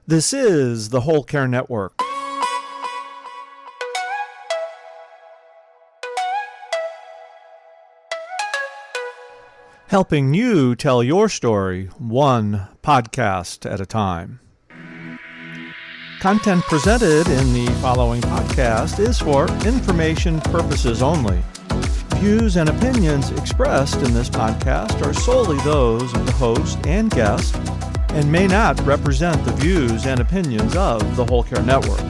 This is the Whole Care Network. Helping you tell your story one podcast at a time. Content presented in the following podcast is for information purposes only. Views and opinions expressed in this podcast are solely those of the host and guest and may not represent the views and opinions of the Whole Care Network.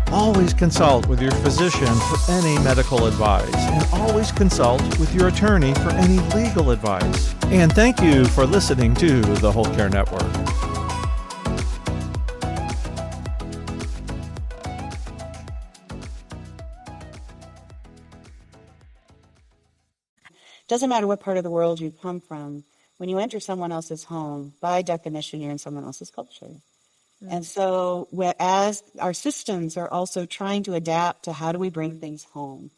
Always consult with your physician for any medical advice, and always consult with your attorney for any legal advice. And thank you for listening to the Whole Care Network. Doesn't matter what part of the world you come from, when you enter someone else's home, by definition, you're in someone else's culture. And so as our systems are also trying to adapt to how do we bring things home,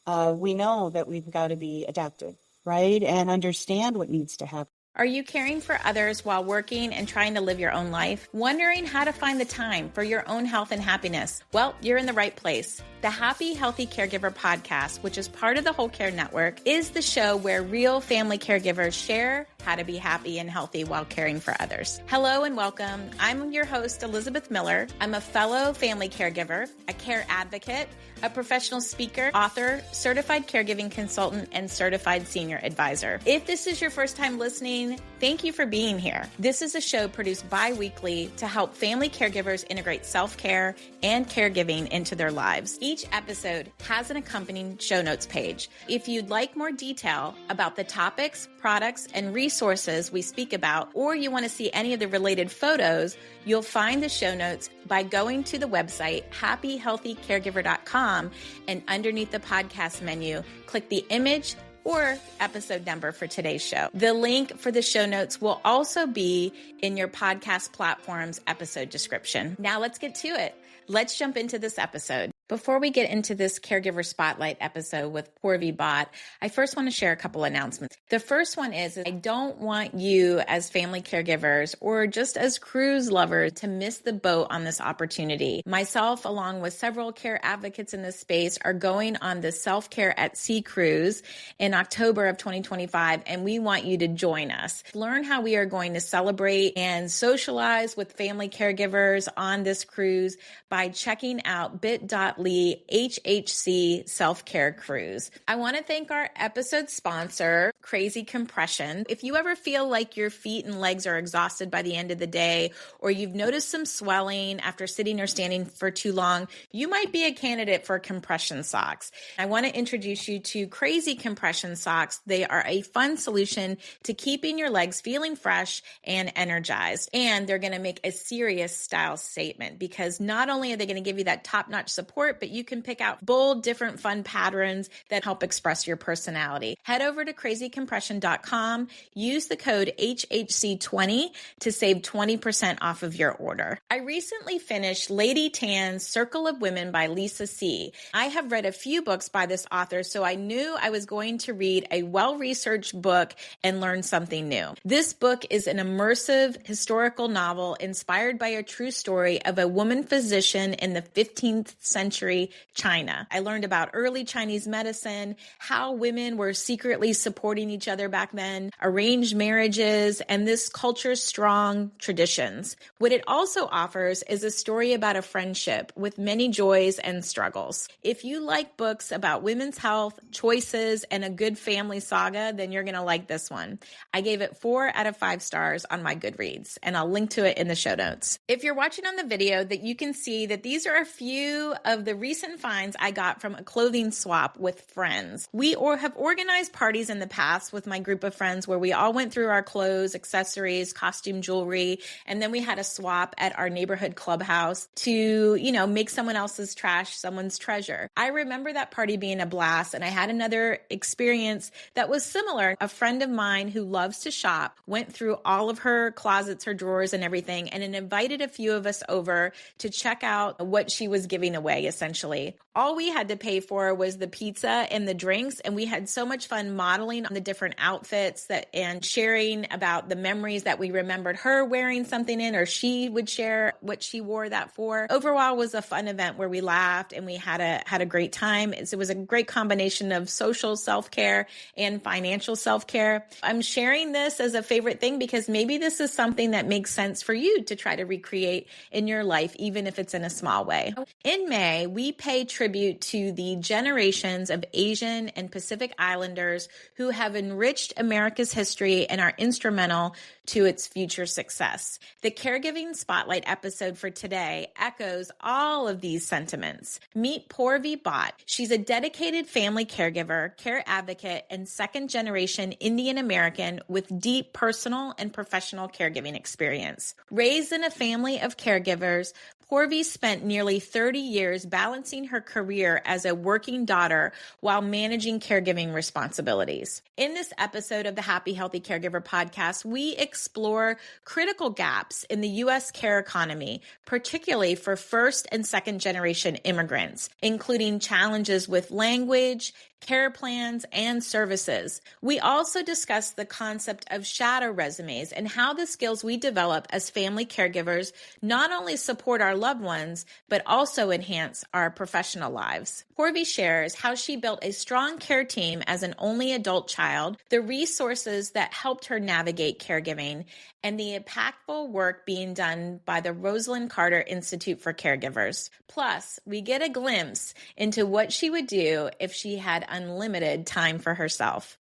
we know that we've got to be adaptive, right? And understand what needs to happen. Are you caring for others while working and trying to live your own life? Wondering how to find the time for your own health and happiness? Well, you're in the right place. The Happy Healthy Caregiver podcast, which is part of the Whole Care Network, is the show where real family caregivers share how to be happy and healthy while caring for others. Hello and welcome. I'm your host, Elizabeth Miller. I'm a fellow family caregiver, a care advocate, a professional speaker, author, certified caregiving consultant, and certified senior advisor. If this is your first time listening, thank you for being here. This is a show produced bi-weekly to help family caregivers integrate self-care and caregiving into their lives. Each episode has an accompanying show notes page. If you'd like more detail about the topics, products, and resources we speak about, or you want to see any of the related photos, you'll find the show notes by going to the website happyhealthycaregiver.com, and underneath the podcast menu, click the image or episode number for today's show. The link for the show notes will also be in your podcast platform's episode description. Now let's get to it. Let's jump into this episode. Before we get into this Caregiver Spotlight episode with Paurvi Bhatt, I first want to share a couple announcements. The first one is I don't want you as family caregivers or just as cruise lovers to miss the boat on this opportunity. Myself, along with several care advocates in this space, are going on the Self-Care at Sea cruise in October of 2025, and we want you to join us. Learn how we are going to celebrate and socialize with family caregivers on this cruise by checking out bit.ly HHC Self-Care Cruise. I want to thank our episode sponsor, Crazy Compression. If you ever feel like your feet and legs are exhausted by the end of the day, or you've noticed some swelling after sitting or standing for too long, you might be a candidate for compression socks. I want to introduce you to Crazy Compression Socks. They are a fun solution to keeping your legs feeling fresh and energized. And they're going to make a serious style statement, because not only are they going to give you that top-notch support, but you can pick out bold, different, fun patterns that help express your personality. Head over to crazycompression.com. Use the code HHC20 to save 20% off of your order. I recently finished Lady Tan's Circle of Women by Lisa C. I have read a few books by this author, so I knew I was going to read a well-researched book and learn something new. This book is an immersive historical novel inspired by a true story of a woman physician in the 15th century China. I learned about early Chinese medicine, how women were secretly supporting each other back then, arranged marriages, and this culture's strong traditions. What it also offers is a story about a friendship with many joys and struggles. If you like books about women's health, choices, and a good family saga, then you're going to like this one. I gave it 4 out of 5 stars on my Goodreads, and I'll link to it in the show notes. If you're watching on the video, that you can see that these are a few of the recent finds I got from a clothing swap with friends. We have organized parties in the past with my group of friends where we all went through our clothes, accessories, costume jewelry, and then we had a swap at our neighborhood clubhouse to, make someone else's trash someone's treasure. I remember that party being a blast, and I had another experience that was similar. A friend of mine who loves to shop went through all of her closets, her drawers, and everything, and invited a few of us over to check out what she was giving away. essentially. All we had to pay for was the pizza and the drinks, and we had so much fun modeling on the different outfits and sharing about the memories that we remembered her wearing something in, or she would share what she wore that for. Overall, it was a fun event where we laughed and we had a great time. It was a great combination of social self-care and financial self-care. I'm sharing this as a favorite thing because maybe this is something that makes sense for you to try to recreate in your life, even if it's in a small way. In May, we pay tribute to the generations of Asian and Pacific Islanders who have enriched America's history and are instrumental to its future success. The Caregiving Spotlight episode for today echoes all of these sentiments. Meet Paurvi Bhatt. She's a dedicated family caregiver, care advocate, and second-generation Indian American with deep personal and professional caregiving experience. Raised in a family of caregivers, Paurvi spent nearly 30 years balancing her career as a working daughter while managing caregiving responsibilities. In this episode of the Happy Healthy Caregiver podcast, we explore critical gaps in the U.S. care economy, particularly for first and second generation immigrants, including challenges with language, care plans, and services. We also discuss the concept of shadow resumes and how the skills we develop as family caregivers not only support our loved ones, but also enhance our professional lives. Paurvi shares how she built a strong care team as an only adult child, the resources that helped her navigate caregiving, and the impactful work being done by the Rosalind Carter Institute for Caregivers. Plus, we get a glimpse into what she would do if she had unlimited time for herself.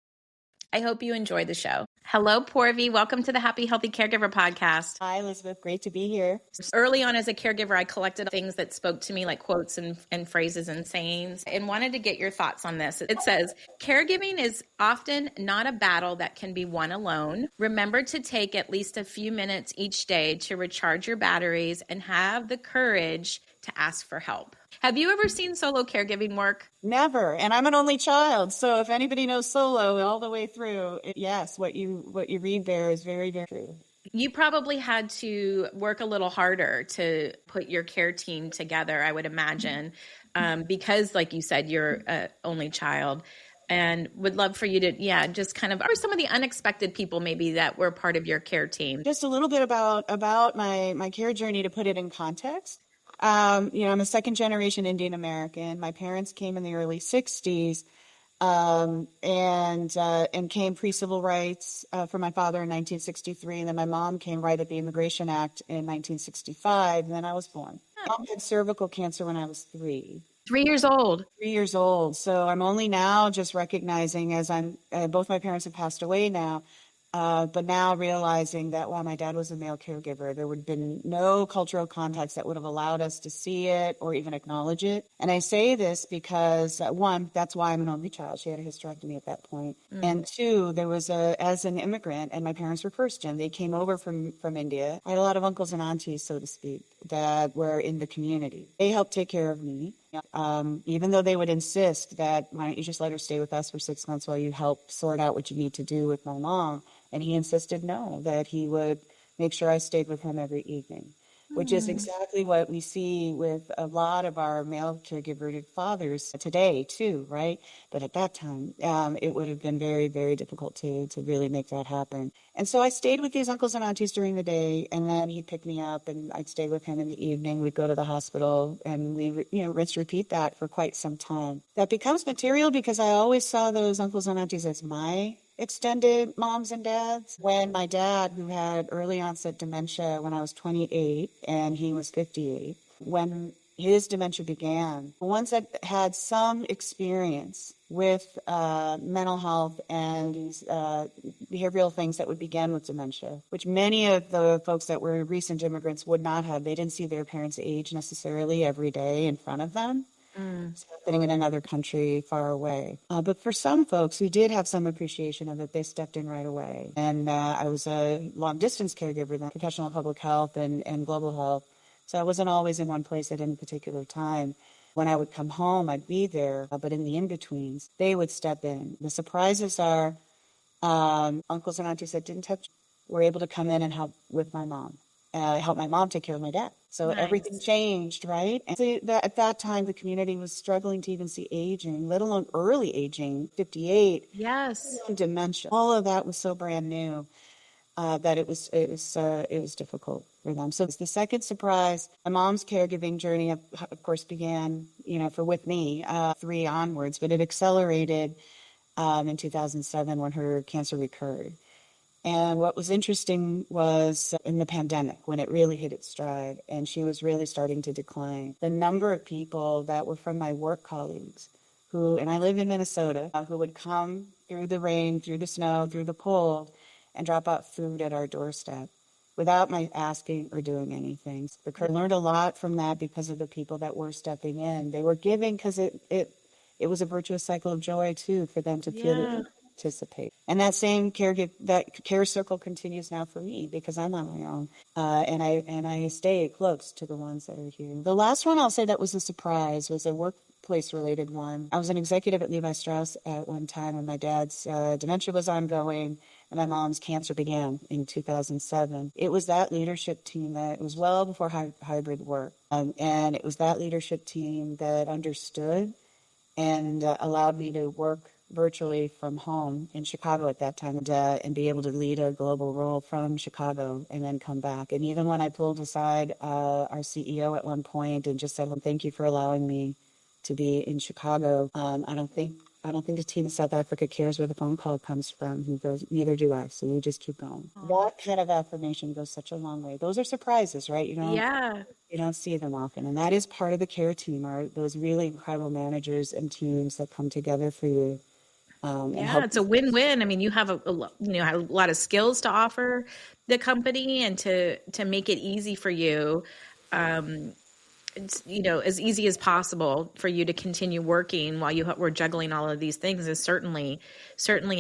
I hope you enjoy the show. Hello, Paurvi. Welcome to the Happy Healthy Caregiver podcast. Hi, Elizabeth. Great to be here. Early on as a caregiver, I collected things that spoke to me, like quotes and phrases and sayings, and wanted to get your thoughts on this. It says, caregiving is often not a battle that can be won alone. Remember to take at least a few minutes each day to recharge your batteries and have the courage to ask for help. Have you ever seen solo caregiving work? Never. And I'm an only child. So if anybody knows solo all the way through, yes, what you read there is very, very true. You probably had to work a little harder to put your care team together, I would imagine, because like you said, you're an only child. And would love for you to, just kind of, or some of the unexpected people maybe that were part of your care team. Just a little bit about my care journey to put it in context. I'm a second generation Indian American. My parents came in the early 60s and came pre-civil rights for my father in 1963. And then my mom came right at the Immigration Act in 1965. And then I was born. Mom had cervical cancer when I was 3. 3 years old. 3 years old. So I'm only now just recognizing as both my parents have passed away now. But now realizing that while my dad was a male caregiver, there would have been no cultural context that would have allowed us to see it or even acknowledge it. And I say this because, one, that's why I'm an only child. She had a hysterectomy at that point. Mm. And two, there was as an immigrant, and my parents were first gen, they came over from India. I had a lot of uncles and aunties, so to speak, that were in the community. They helped take care of me. Even though they would insist that, why don't you just let her stay with us for 6 months while you help sort out what you need to do with my mom? And he insisted no, that he would make sure I stayed with him every evening, which is exactly what we see with a lot of our male caregiver fathers today too, right? But at that time, it would have been very, very difficult to really make that happen. And so I stayed with these uncles and aunties during the day, and then he'd pick me up and I'd stay with him in the evening. We'd go to the hospital and we, rinse, repeat that for quite some time. That becomes material because I always saw those uncles and aunties as my extended moms and dads. When my dad, who had early onset dementia when I was 28 and he was 58, when his dementia began, the ones that had some experience with mental health and behavioral things that would begin with dementia, which many of the folks that were recent immigrants would not have. They didn't see their parents age necessarily every day in front of them. It's happening in another country far away. But for some folks who did have some appreciation of it, they stepped in right away. And I was a long-distance caregiver then, professional public health and global health. So I wasn't always in one place at any particular time. When I would come home, I'd be there. But in the in-betweens, they would step in. The surprises are uncles and aunties that didn't touch were able to come in and help with my mom. I helped my mom take care of my dad. So everything Nice. changed, right? And so at that time, the community was struggling to even see aging, let alone early aging, 58, Yes. dementia. All of that was so brand new that it was difficult for them. So the second surprise, my mom's caregiving journey, of course, began, with me, 3 onwards, but it accelerated in 2007 when her cancer recurred. And what was interesting was in the pandemic, when it really hit its stride and she was really starting to decline, the number of people that were from my work colleagues who, and I live in Minnesota, who would come through the rain, through the snow, through the cold, and drop out food at our doorstep without my asking or doing anything. I learned a lot from that because of the people that were stepping in. They were giving because it was a virtuous cycle of joy too for them to feel Yeah. participate. And that same that care circle continues now for me because I'm on my own, and I stay close to the ones that are here. The last one I'll say that was a surprise was a workplace related one. I was an executive at Levi Strauss at one time when my dad's dementia was ongoing and my mom's cancer began in 2007. It was that leadership team that it was well before hybrid work, and it was that leadership team that understood and allowed me to work virtually from home in Chicago at that time and be able to lead a global role from Chicago and then come back. And even when I pulled aside our CEO at one point and just said, well, thank you for allowing me to be in Chicago, I don't think the team in South Africa cares where the phone call comes from. He goes, neither do I. So you just keep going. That kind of affirmation goes such a long way. Those are surprises, right? Yeah. You don't see them often. And that is part of the care team, are those really incredible managers and teams that come together for you. And Yeah, help. it's a win-win. I mean, you have a lot of skills to offer the company and to make it easy for you, as easy as possible for you to continue working while you were juggling all of these things is certainly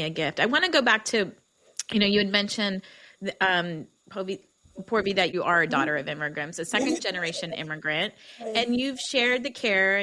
a gift. I want to go back to, you had mentioned, Paurvi, that you are a daughter of immigrants, a second generation immigrant, and you've shared the care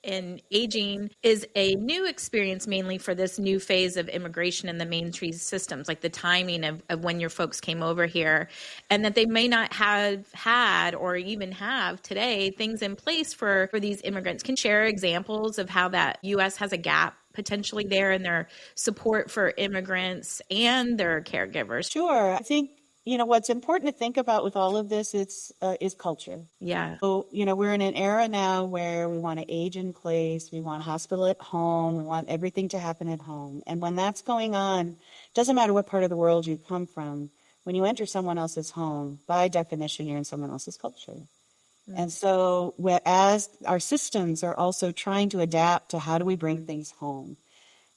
and aging is a new experience mainly for this new phase of immigration in the mainstream systems, like the timing of when your folks came over here, and that they may not have had or even have today things in place for these immigrants. Can you share examples of how that U.S. has a gap potentially there in their support for immigrants and their caregivers? Sure. I think, what's important to think about with all of this is culture. Yeah. So, we're in an era now where we want to age in place. We want hospital at home. We want everything to happen at home. And when that's going on, doesn't matter what part of the world you come from, when you enter someone else's home, by definition, you're in someone else's culture. And so as our systems are also trying to adapt to how do we bring things home,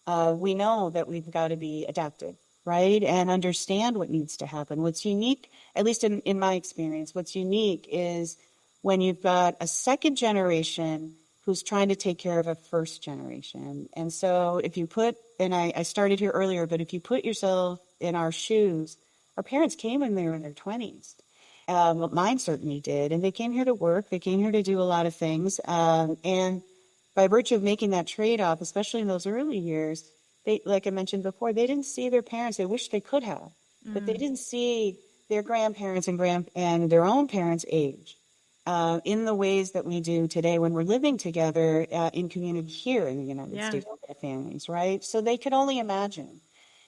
we know that we've got to be adaptive, right? And understand what needs to happen. What's unique, at least in my experience, what's unique is when you've got a second generation who's trying to take care of a first generation. And so if you I started here earlier, but if you put yourself in our shoes, our parents came when they were in their 20s. Mine certainly did. And they came here to work. They came here to do a lot of things. And by virtue of making that trade-off, especially in those early years, they, like I mentioned before, they didn't see their parents. They wish they could have, but they didn't see their grandparents and their own parents age in the ways that we do today when we're living together in community here in the United States with families, right? So they could only imagine.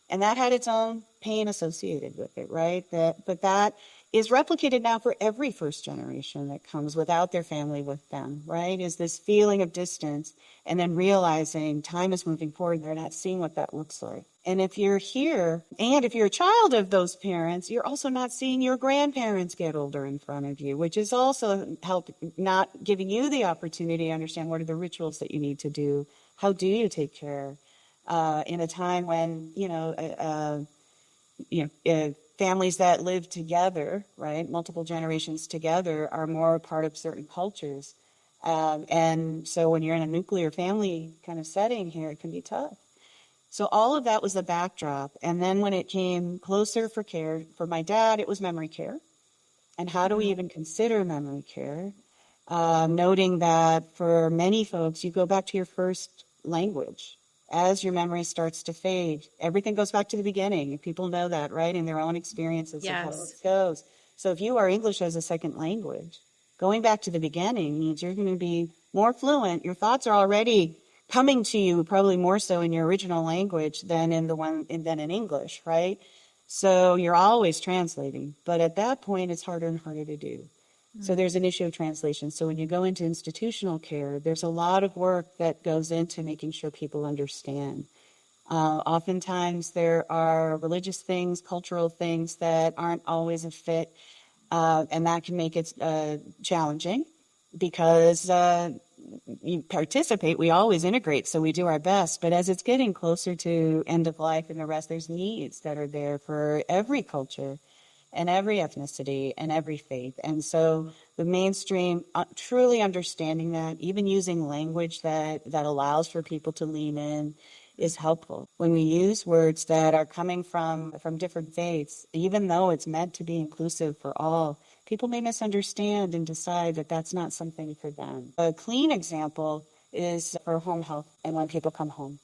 And that had its own pain associated with it, right? But that is replicated now for every first generation that comes without their family with them, right? Is this feeling of distance and then realizing time is moving forward. They're not seeing what that looks like. And if you're here, and if you're a child of those parents, you're also not seeing your grandparents get older in front of you, which is also not giving you the opportunity to understand what are the rituals that you need to do. How do you take care in a time when, families that live together, right, multiple generations together, are more a part of certain cultures. And so when you're in a nuclear family kind of setting here, it can be tough. So all of that was the backdrop. And then when it came closer for care, for my dad, it was memory care. And how do we even consider memory care? Noting that for many folks, you go back to your first language. As your memory starts to fade, everything goes back to the beginning. People know that, right, in their own experiences of how it goes. So if you are English as a second language, going back to the beginning means you're going to be more fluent. Your thoughts are already coming to you probably more so in your original language than in English, right? So you're always translating. But at that point, it's harder and harder to do. So there's an issue of translation. So when you go into institutional care, there's a lot of work that goes into making sure people understand. Oftentimes there are religious things, cultural things that aren't always a fit, and that can make it challenging because you participate, we always integrate, so we do our best. But as it's getting closer to end of life and the rest, there's needs that are there for every culture and every ethnicity and every faith. And so the mainstream, truly understanding that, even using language that allows for people to lean in, is helpful. When we use words that are coming from different faiths, even though it's meant to be inclusive for all, people may misunderstand and decide that that's not something for them. A clean example is for home health and when people come home.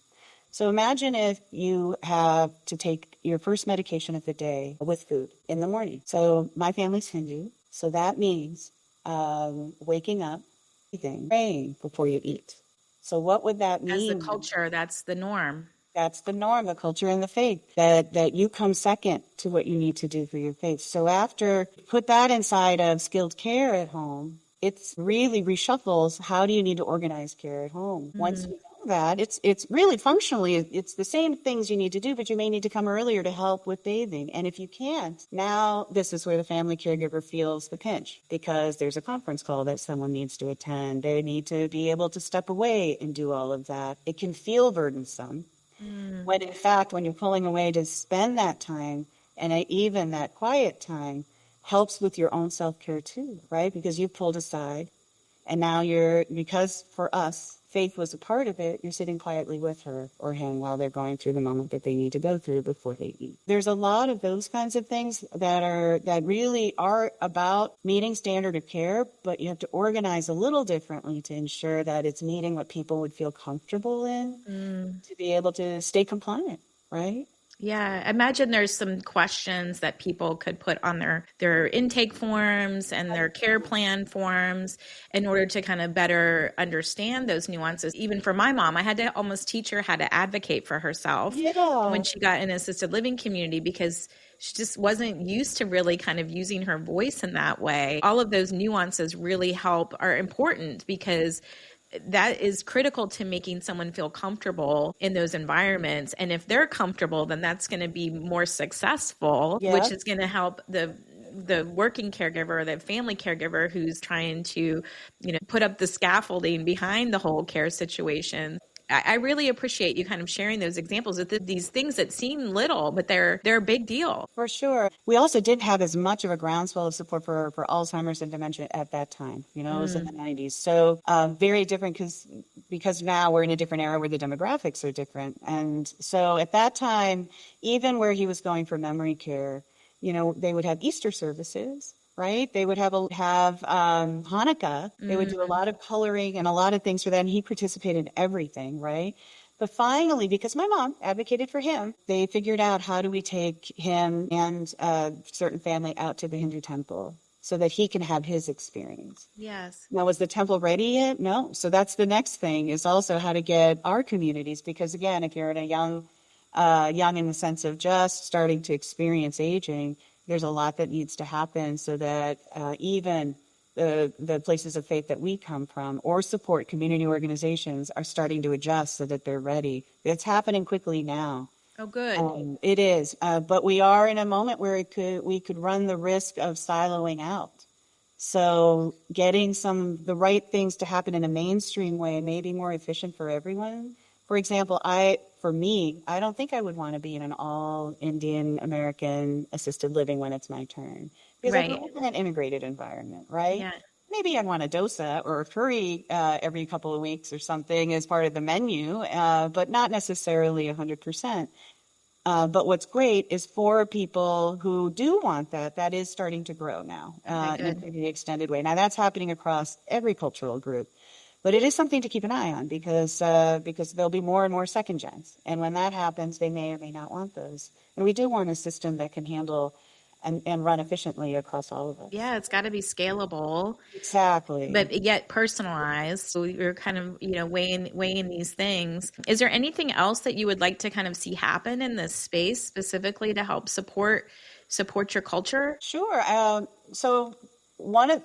So imagine if you have to take your first medication of the day with food in the morning. So my family's Hindu, so that means waking up, eating, praying before you eat. So what would that mean? As the culture, that's the norm. That's the norm, the culture and the faith, that you come second to what you need to do for your faith. So after put that inside of skilled care at home, it's really reshuffles how do you need to organize care at home. Once you know that, it's really functionally, it's the same things you need to do, but you may need to come earlier to help with bathing. And if you can't, now this is where the family caregiver feels the pinch because there's a conference call that someone needs to attend. They need to be able to step away and do all of that. It can feel burdensome. When in fact, when you're pulling away to spend that time and even that quiet time helps with your own self-care too, right? Because you've pulled aside and now because for us, faith was a part of it, you're sitting quietly with her or him while they're going through the moment that they need to go through before they eat. There's a lot of those kinds of things that really are about meeting standard of care, but you have to organize a little differently to ensure that it's meeting what people would feel comfortable in to be able to stay compliant, right? Yeah, imagine there's some questions that people could put on their intake forms and their care plan forms in order to kind of better understand those nuances. Even for my mom, I had to almost teach her how to advocate for herself when she got in an assisted living community because she just wasn't used to really kind of using her voice in that way. All of those nuances really are important because that is critical to making someone feel comfortable in those environments. And if they're comfortable, then that's going to be more successful, which is going to help the working caregiver, the family caregiver who's trying to, put up the scaffolding behind the whole care situation. I really appreciate you kind of sharing those examples of these things that seem little, but they're a big deal. For sure. We also didn't have as much of a groundswell of support for Alzheimer's and dementia at that time. It was in the 90s. So very different because now we're in a different era where the demographics are different. And so at that time, even where he was going for memory care, they would have Easter services. Right? They would have Hanukkah. They would do a lot of coloring and a lot of things for that. And he participated in everything, right? But finally, because my mom advocated for him, they figured out how do we take him and a certain family out to the Hindu temple so that he can have his experience. Yes. Now, was the temple ready yet? No. So that's the next thing is also how to get our communities. Because again, if you're in a young in the sense of just starting to experience aging, there's a lot that needs to happen so that even the places of faith that we come from or support community organizations are starting to adjust so that they're ready. It's happening quickly now. Oh, good. It is. But we are in a moment where we could run the risk of siloing out. So getting the right things to happen in a mainstream way may be more efficient for everyone. For example, for me, I don't think I would want to be in an all Indian American assisted living when it's my turn. Because I grew up in an integrated environment, right? Yeah. Maybe I'd want a dosa or a curry every couple of weeks or something as part of the menu, but not necessarily 100%. But what's great is for people who do want that is starting to grow now in a pretty extended way. Now, that's happening across every cultural group. But it is something to keep an eye on because there'll be more and more second gens. And when that happens, they may or may not want those. And we do want a system that can handle and run efficiently across all of us. Yeah, it's got to be scalable, Exactly. but yet personalized. So you're kind of, weighing these things. Is there anything else that you would like to kind of see happen in this space specifically to help support your culture? Sure. So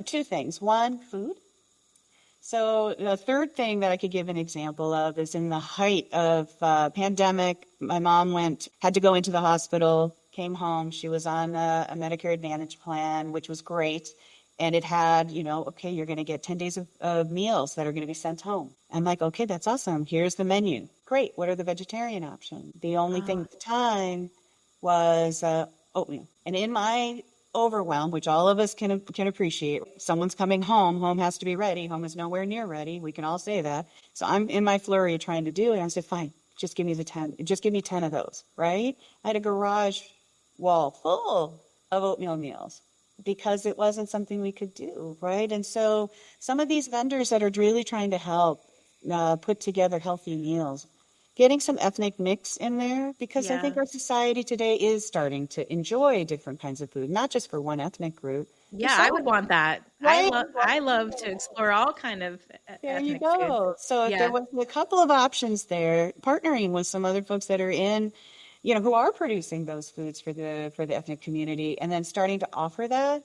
two things. One, food. So the third thing that I could give an example of is in the height of pandemic, my mom had to go into the hospital, came home. She was on a Medicare Advantage plan, which was great. And it had, okay, you're going to get 10 days of meals that are going to be sent home. I'm like, okay, that's awesome. Here's the menu. Great. What are the vegetarian options? The only thing at the time was oatmeal. And in my overwhelm, which all of us can appreciate, someone's coming home has to be ready. Home is nowhere near ready. We can all say that. So I'm in my flurry of trying to do it. I said, fine, just give me 10 of those, right? I had a garage wall full of oatmeal meals because it wasn't something we could do, right? And so some of these vendors that are really trying to help put together healthy meals, getting some ethnic mix in there, because I think our society today is starting to enjoy different kinds of food, not just for one ethnic group. Yeah, I would want that. Right? I love to explore all kind of There you ethnic go. food. So if there was a couple of options there, partnering with some other folks that are who are producing those foods for the ethnic community, and then starting to offer that.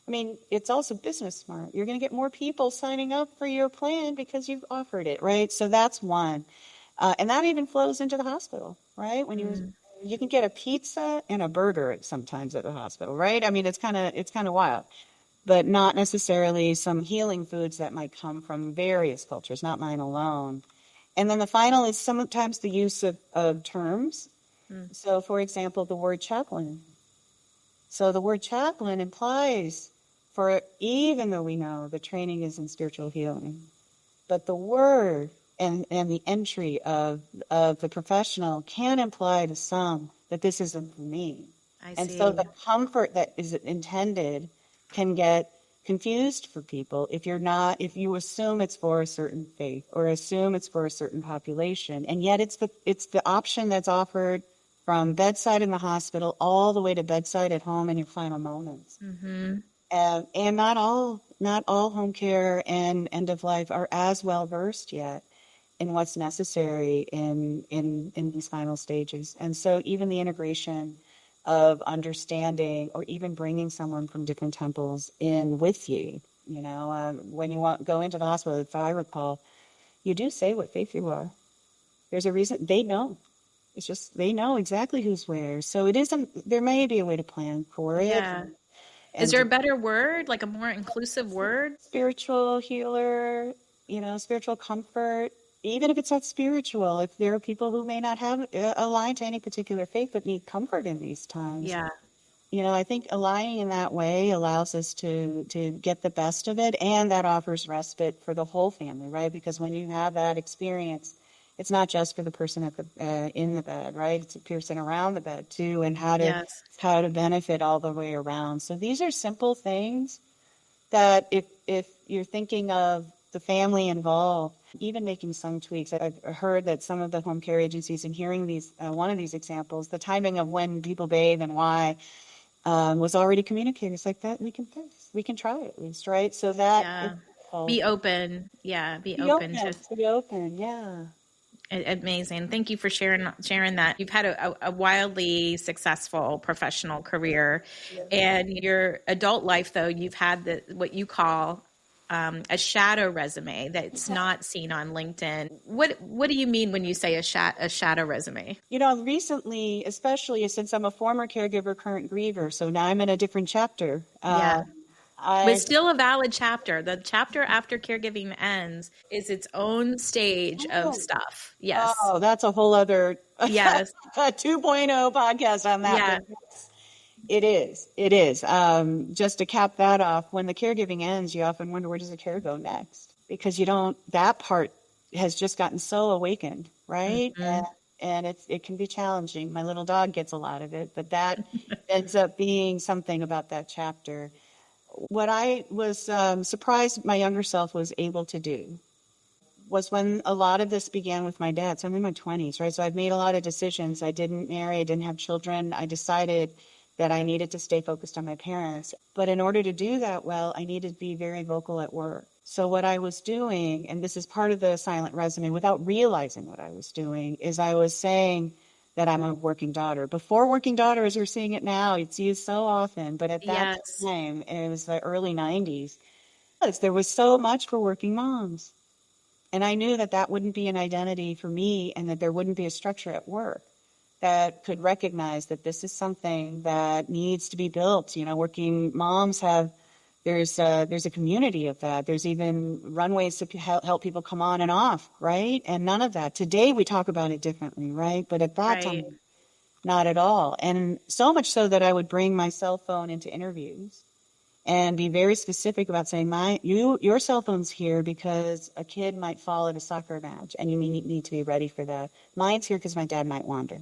I mean, it's also business smart. You're going to get more people signing up for your plan because you've offered it, right? So that's one. And that even flows into the hospital, right? When you can get a pizza and a burger sometimes at the hospital, right? I mean, it's kind of wild, but not necessarily some healing foods that might come from various cultures, not mine alone. And then the final is sometimes the use of terms. So, for example, the word chaplain. So the word chaplain implies, even though we know the training is in spiritual healing, but the word and the entry of the professional can imply to some that this isn't for me. And so the comfort that is intended can get confused for people if you assume it's for a certain faith or assume it's for a certain population, and yet it's the option that's offered from bedside in the hospital all the way to bedside at home in your final moments. Mm-hmm. And not all home care and end of life are as well versed yet in what's necessary in these final stages. And so even the integration of understanding, or even bringing someone from different temples in with you, when you go into the hospital, if I recall, you do say what faith you are. There's a reason. They know. It's just they know exactly who's where. So there may be a way to plan for it. Yeah. Is there a better word, like a more inclusive word? Spiritual healer, spiritual comfort. Even if it's not spiritual, if there are people who may not have aligned to any particular faith but need comfort in these times. Yeah. I think aligning in that way allows us to get the best of it, and that offers respite for the whole family, right? Because when you have that experience, it's not just for the person in the bed, right? It's the person around the bed too, and how to benefit all the way around. So these are simple things that if you're thinking of the family involved, even making some tweaks. I've heard that some of the home care agencies, and hearing one of these examples, the timing of when people bathe and why was already communicated. It's like that we can fix. We can try at least, right? So that be open. Yeah, be open. Be open. Yeah. Amazing. Thank you for sharing that. You've had a wildly successful professional career, and your adult life, though, you've had what you call a shadow resume that's not seen on LinkedIn. What do you mean when you say a shadow resume? Recently, especially since I'm a former caregiver, current griever, so now I'm in a different chapter. But still a valid chapter. The chapter after caregiving ends is its own stage of stuff. Yes. Oh, that's a whole other 2.0 podcast on that. Yeah. It is. Just to cap that off, when the caregiving ends, you often wonder, where does the care go next? Because that part has just gotten so awakened, right? Mm-hmm. And it can be challenging. My little dog gets a lot of it, but that ends up being something about that chapter. What I was surprised my younger self was able to do was when a lot of this began with my dad. So I'm in my 20s, right? So I've made a lot of decisions. I didn't marry. I didn't have children. I decided that I needed to stay focused on my parents. But in order to do that well, I needed to be very vocal at work. So what I was doing, and this is part of the silent resume, without realizing what I was doing, is I was saying that I'm a working daughter. Before working daughter, as we're seeing it now, it's used so often, but at that Yes. time, it was the early 90s, there was so much for working moms. And I knew that that wouldn't be an identity for me and that there wouldn't be a structure at work that could recognize that this is something that needs to be built. You know, working moms there's a community of that. There's even runways to help people come on and off, right? And none of that. Today we talk about it differently, right? But at that Right. time, not at all. And so much so that I would bring my cell phone into interviews and be very specific about saying, your cell phone's here because a kid might fall at a soccer match and you need to be ready for that. Mine's here because my dad might wander.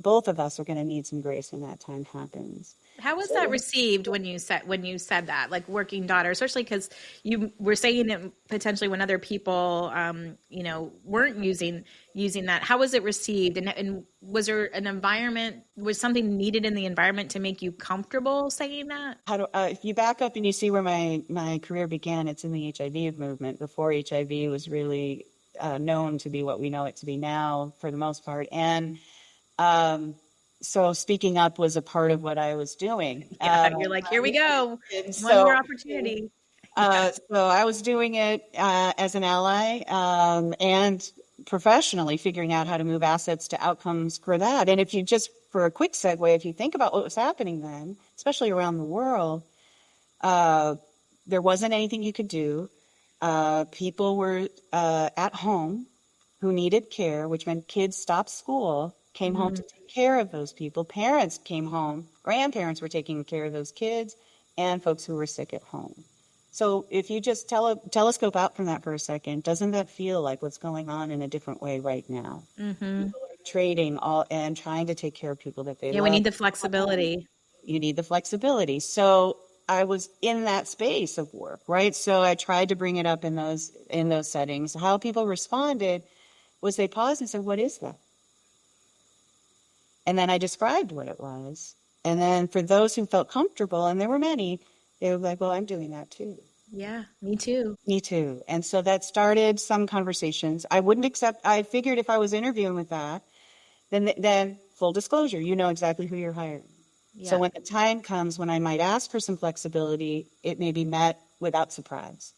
Both of us are going to need some grace when that time happens. How was that received when you said that, like working daughter, especially because you were saying it potentially when other people, weren't using that? How was it received? And was there an environment, was something needed in the environment to make you comfortable saying that? If you back up and you see where my career began, it's in the HIV movement before HIV was really known to be what we know it to be now for the most part. And so speaking up was a part of what I was doing. You're like, here we go. One more opportunity. So I was doing it as an ally and professionally figuring out how to move assets to outcomes for that. And if you just, for a quick segue, if you think about what was happening then, especially around the world, there wasn't anything you could do. People were at home who needed care, which meant kids stopped school, came home to take care of those people. Parents came home, grandparents were taking care of those kids, and folks who were sick at home. So if you just telescope out from that for a second, doesn't that feel like what's going on in a different way right now? Mm-hmm. People are trading all and trying to take care of people that they love. Yeah, we need the flexibility. You need the flexibility. So I was in that space of work, right? So I tried to bring it up in those settings. How people responded was they paused and said, "What is that?" And then I described what it was. And then for those who felt comfortable, and there were many, they were like, "Well, I'm doing that too." Yeah, me too. Me too. And so that started some conversations. I figured if I was interviewing with that, then full disclosure, you know exactly who you're hiring. Yeah. So when the time comes when I might ask for some flexibility, it may be met without surprise.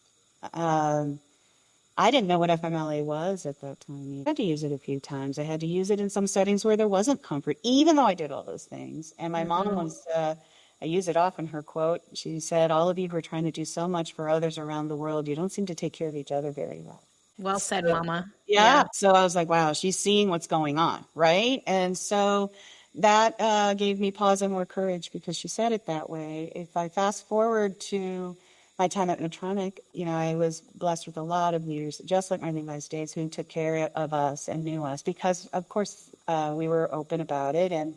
I didn't know what FMLA was at that time. I had to use it a few times. I had to use it in some settings where there wasn't comfort, even though I did all those things. And my mom was, I use it often, her quote, she said, "All of you who are trying to do so much for others around the world, you don't seem to take care of each other very well." Well said, Mama. Yeah. So I was like, wow, she's seeing what's going on, right? And so that gave me pause and more courage because she said it that way. If I fast forward to my time at Medtronic, I was blessed with a lot of leaders, just like my Levi's days, who took care of us and knew us because, of course, we were open about it. And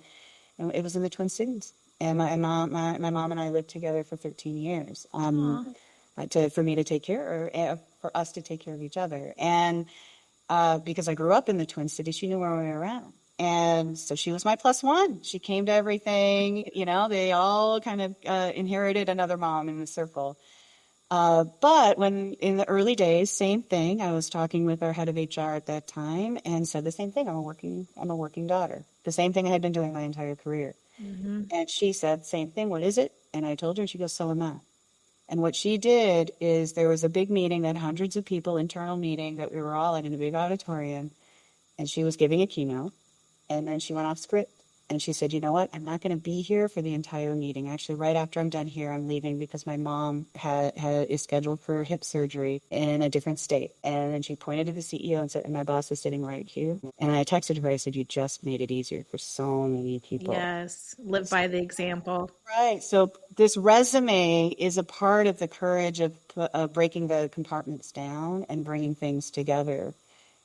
it was in the Twin Cities. And my mom and I lived together for 13 years for me to take care of, for us to take care of each other. And because I grew up in the Twin Cities, she knew where we were at. And so she was my plus one. She came to everything. They all kind of inherited another mom in the circle. But when in the early days, same thing. I was talking with our head of HR at that time and said the same thing. I'm a working daughter. The same thing I had been doing my entire career. Mm-hmm. And she said, "Same thing. What is it?" And I told her, and she goes, "So am I." And what she did is there was a big meeting that hundreds of people, internal meeting that we were all in a big auditorium, and she was giving a keynote, and then she went off script. And she said, "You know what? I'm not going to be here for the entire meeting. Actually, right after I'm done here, I'm leaving because my mom is scheduled for hip surgery in a different state." And then she pointed to the CEO and said, "And my boss is sitting right here." And I texted her. I said, "You just made it easier for so many people." Yes, live by the example. Right. So this resume is a part of the courage of breaking the compartments down and bringing things together.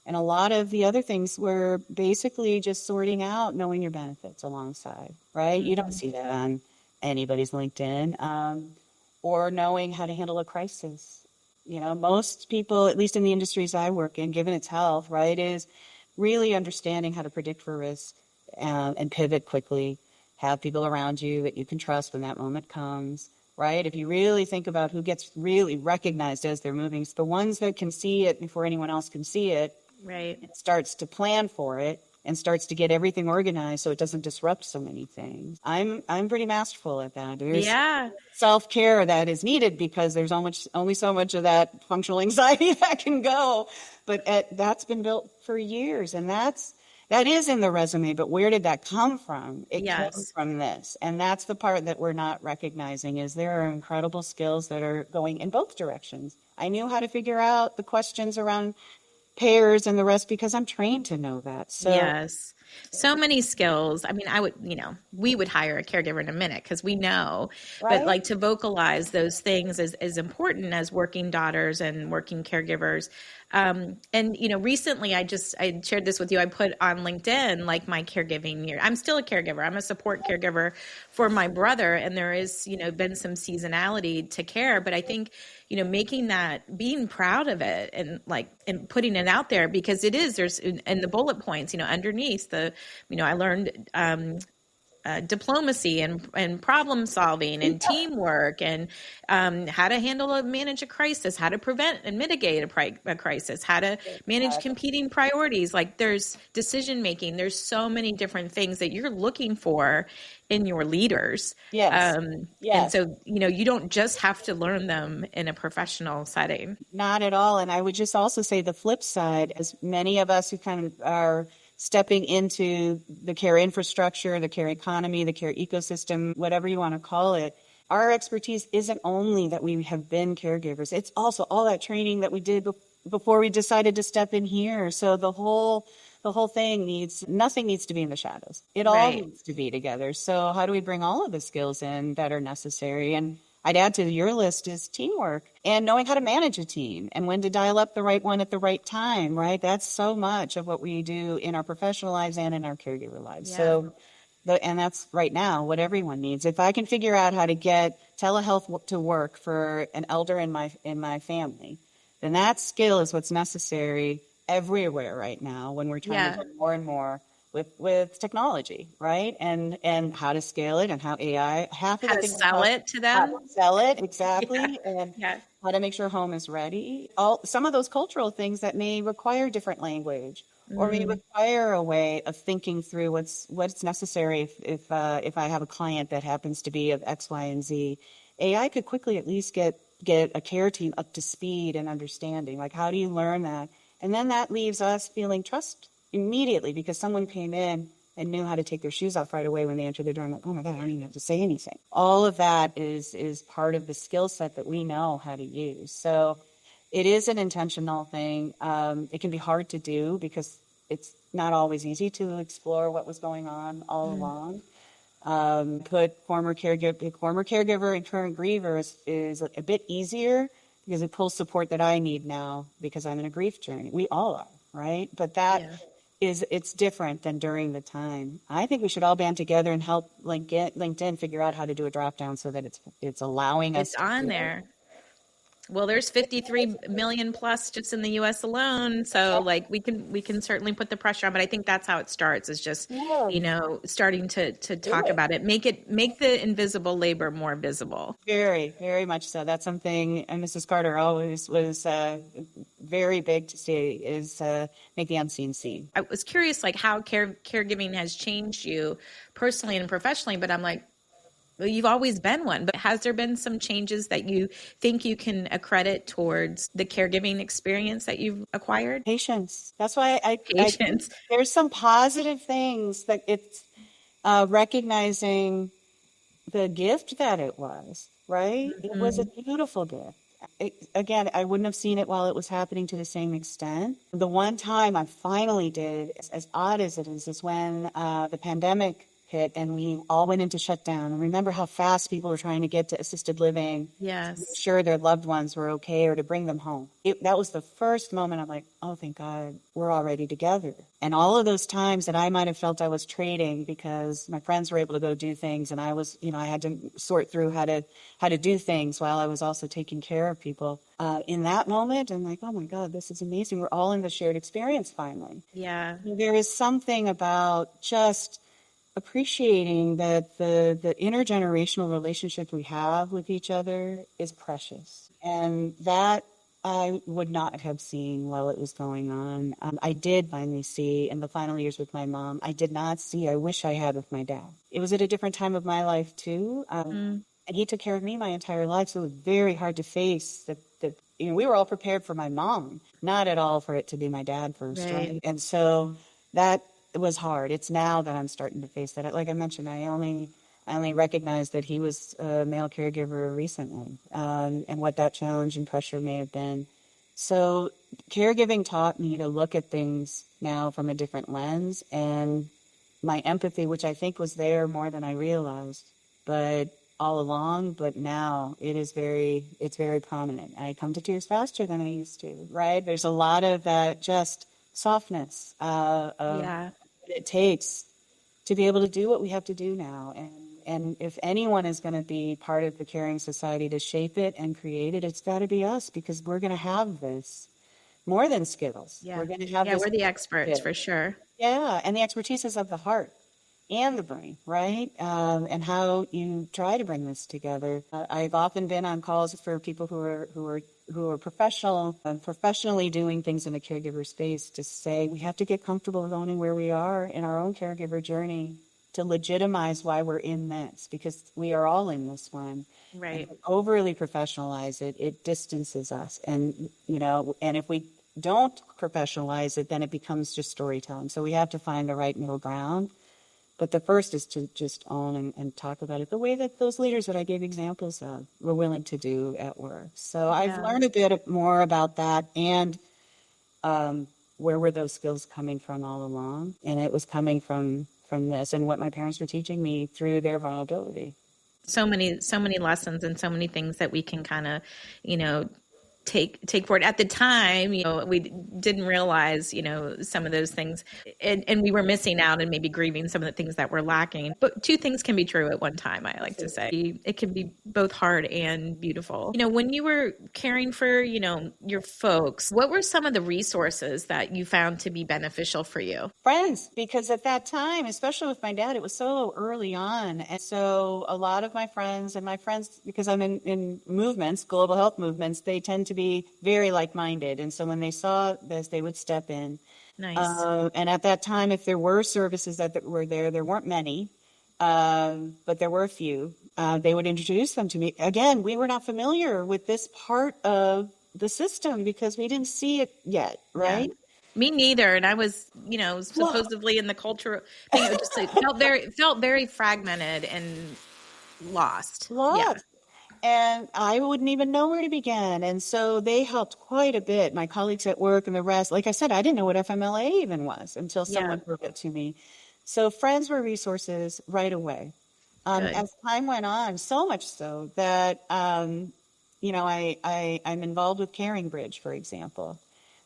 And a lot of the other things were basically just sorting out, knowing your benefits alongside, right? Mm-hmm. You don't see that on anybody's LinkedIn, or knowing how to handle a crisis. Most people, at least in the industries I work in, given its health, right, is really understanding how to predict for risk and pivot quickly, have people around you that you can trust when that moment comes, right? If you really think about who gets really recognized as they're moving, it's the ones that can see it before anyone else can see it, Right. and starts to plan for it and starts to get everything organized so it doesn't disrupt so many things. I'm pretty masterful at that. There's Yeah. self-care that is needed because there's only so much of that functional anxiety that can go. But that's been built for years, and that is in the resume. But where did that come from? It came Yes. from this, and that's the part that we're not recognizing. Is there are incredible skills that are going in both directions. I knew how to figure out the questions around pairs and the rest because I'm trained to know that. So Yes. So many skills. I mean, we would hire a caregiver in a minute because we know, but right. like to vocalize those things is important as working daughters and working caregivers. And recently I shared this with you. I put on LinkedIn, like my caregiving year. I'm still a caregiver. I'm a support caregiver for my brother. And there is, been some seasonality to care, but I think, making that, being proud of it and putting it out there because there's in the bullet points, underneath I learned, diplomacy and problem solving and teamwork and how to manage a crisis, how to prevent and mitigate a crisis, how to manage competing priorities. Like there's decision making. There's so many different things that you're looking for in your leaders. Yes. And so, you don't just have to learn them in a professional setting. Not at all. And I would just also say the flip side, as many of us who kind of are stepping into the care infrastructure, the care economy, the care ecosystem, whatever you want to call it, our expertise isn't only that we have been caregivers. It's also all that training that we did before we decided to step in here. So the whole thing nothing needs to be in the shadows. It all needs to be together. So how do we bring all of the skills in that are necessary? And I'd add to your list is teamwork and knowing how to manage a team and when to dial up the right one at the right time, right? That's so much of what we do in our professional lives and in our caregiver lives. Yeah. So, and that's right now what everyone needs. If I can figure out how to get telehealth to work for an elder in my family, then that skill is what's necessary everywhere right now when we're trying to do more and more with technology, right? And how to scale it and how AI, how to sell it to them. How to sell it, exactly. And how to make sure home is ready. Some of those cultural things that may require different language or may require a way of thinking through what's necessary if I have a client that happens to be of X, Y, and Z. AI could quickly at least get a care team up to speed and understanding. Like, how do you learn that? And then that leaves us feeling trust immediately because someone came in and knew how to take their shoes off right away when they entered the door. I'm like, oh my God, I don't even have to say anything. All of that is part of the skill set that we know how to use. So it is an intentional thing. It can be hard to do because it's not always easy to explore what was going on all along. Put former caregiver and current griever is a bit easier because it pulls support that I need now because I'm in a grief journey. We all are, right? But it's different than during the time. I think we should all band together and help LinkedIn figure out how to do a drop down so that it's allowing us. It's on there. Well, there's 53 million plus just in the U.S. alone. So we can certainly put the pressure on, but I think that's how it starts is just, starting to talk about it, make the invisible labor more visible. Very, very much so. That's something Mrs. Carter always was very big to say is make the unseen seen. I was curious, how caregiving has changed you personally and professionally, but I'm like, well, you've always been one, but has there been some changes that you think you can accredit towards the caregiving experience that you've acquired? Patience. That's why Patience. There's some positive things that it's recognizing the gift that it was, right? Mm-hmm. It was a beautiful gift. Again, I wouldn't have seen it while it was happening to the same extent. The one time I finally did, as odd as it is when the pandemic hit and we all went into shutdown. And remember how fast people were trying to get to assisted living. Yes. To make sure their loved ones were okay or to bring them home. That was the first moment I'm like, oh, thank God, we're already together. And all of those times that I might have felt I was trading because my friends were able to go do things and I was, I had to sort through how to do things while I was also taking care of people. In that moment, I'm like, oh my God, this is amazing. We're all in the shared experience finally. Yeah. There is something about just appreciating that the intergenerational relationship we have with each other is precious. And that I would not have seen while it was going on. I did finally see in the final years with my mom. I did not see, I wish I had with my dad. It was at a different time of my life too. And he took care of me my entire life. So it was very hard to face that, we were all prepared for my mom, not at all for it to be my dad first. Right. And so that was hard. It's now that I'm starting to face that. Like I mentioned, I only recognized that he was a male caregiver recently, and what that challenge and pressure may have been. So caregiving taught me to look at things now from a different lens, and my empathy, which I think was there more than I realized, but all along, but now it's very prominent. I come to tears faster than I used to, right? There's a lot of that just softness that it takes to be able to do what we have to do now. And if anyone is going to be part of the caring society to shape it and create it, it's got to be us, because we're going to have this more than skills. Yeah. We're going to have this. We're the experts for sure. Yeah. And the expertise is of the heart and the brain, right? And how you try to bring this together. I've often been on calls for people who are professionally doing things in the caregiver space to say we have to get comfortable with owning where we are in our own caregiver journey to legitimize why we're in this, because we are all in this one. Right. And overly professionalize it, it distances us. And, and if we don't professionalize it, then it becomes just storytelling. So we have to find the right middle ground. But the first is to just own and talk about it the way that those leaders that I gave examples of were willing to do at work. So I've learned a bit more about that, and where were those skills coming from all along? And it was coming from this and what my parents were teaching me through their vulnerability. So many lessons and so many things that we can kind of, take forward. At the time, we didn't realize, some of those things, and we were missing out and maybe grieving some of the things that were lacking. But two things can be true at one time, I like to say. It can be both hard and beautiful. When you were caring for, your folks, what were some of the resources that you found to be beneficial for you? Friends, because at that time, especially with my dad, it was so early on. And so a lot of my friends, because I'm in movements, global health movements, they tend to be very like-minded. And so when they saw this, they would step in. Nice. And at that time, if there were services that were there weren't many, but there were a few. They would introduce them to me. Again, we were not familiar with this part of the system because we didn't see it yet, right? Yeah. Me neither. And I was, supposedly in the culture thing. It just felt very fragmented and lost. Yeah. And I wouldn't even know where to begin. And so they helped quite a bit. My colleagues at work and the rest. Like I said, I didn't know what FMLA even was until someone brought it to me. So friends were resources right away. As time went on, so much so that, I'm involved with Caring Bridge, for example,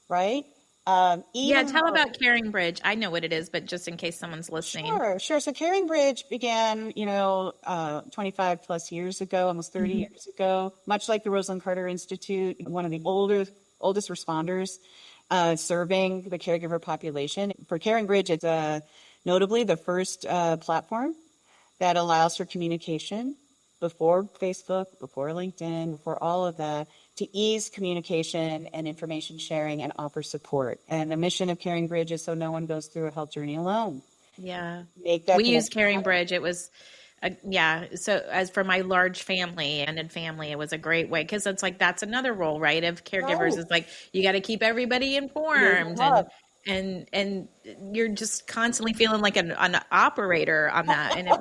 right? Tell about Caring Bridge. I know what it is, but just in case someone's listening. Sure. So Caring Bridge began, 25 plus years ago, almost 30 years ago, much like the Rosalind Carter Institute, one of the oldest responders serving the caregiver population. For Caring Bridge, it's notably the first platform that allows for communication before Facebook, before LinkedIn, before all of that, to ease communication and information sharing and offer support. And the mission of Caring Bridge is so no one goes through a health journey alone. Yeah. We used Caring Bridge. It was, So as for my large family, it was a great way. Cause it's like, that's another role, right? Of caregivers is like, you got to keep everybody informed and you're just constantly feeling like an operator on that. And it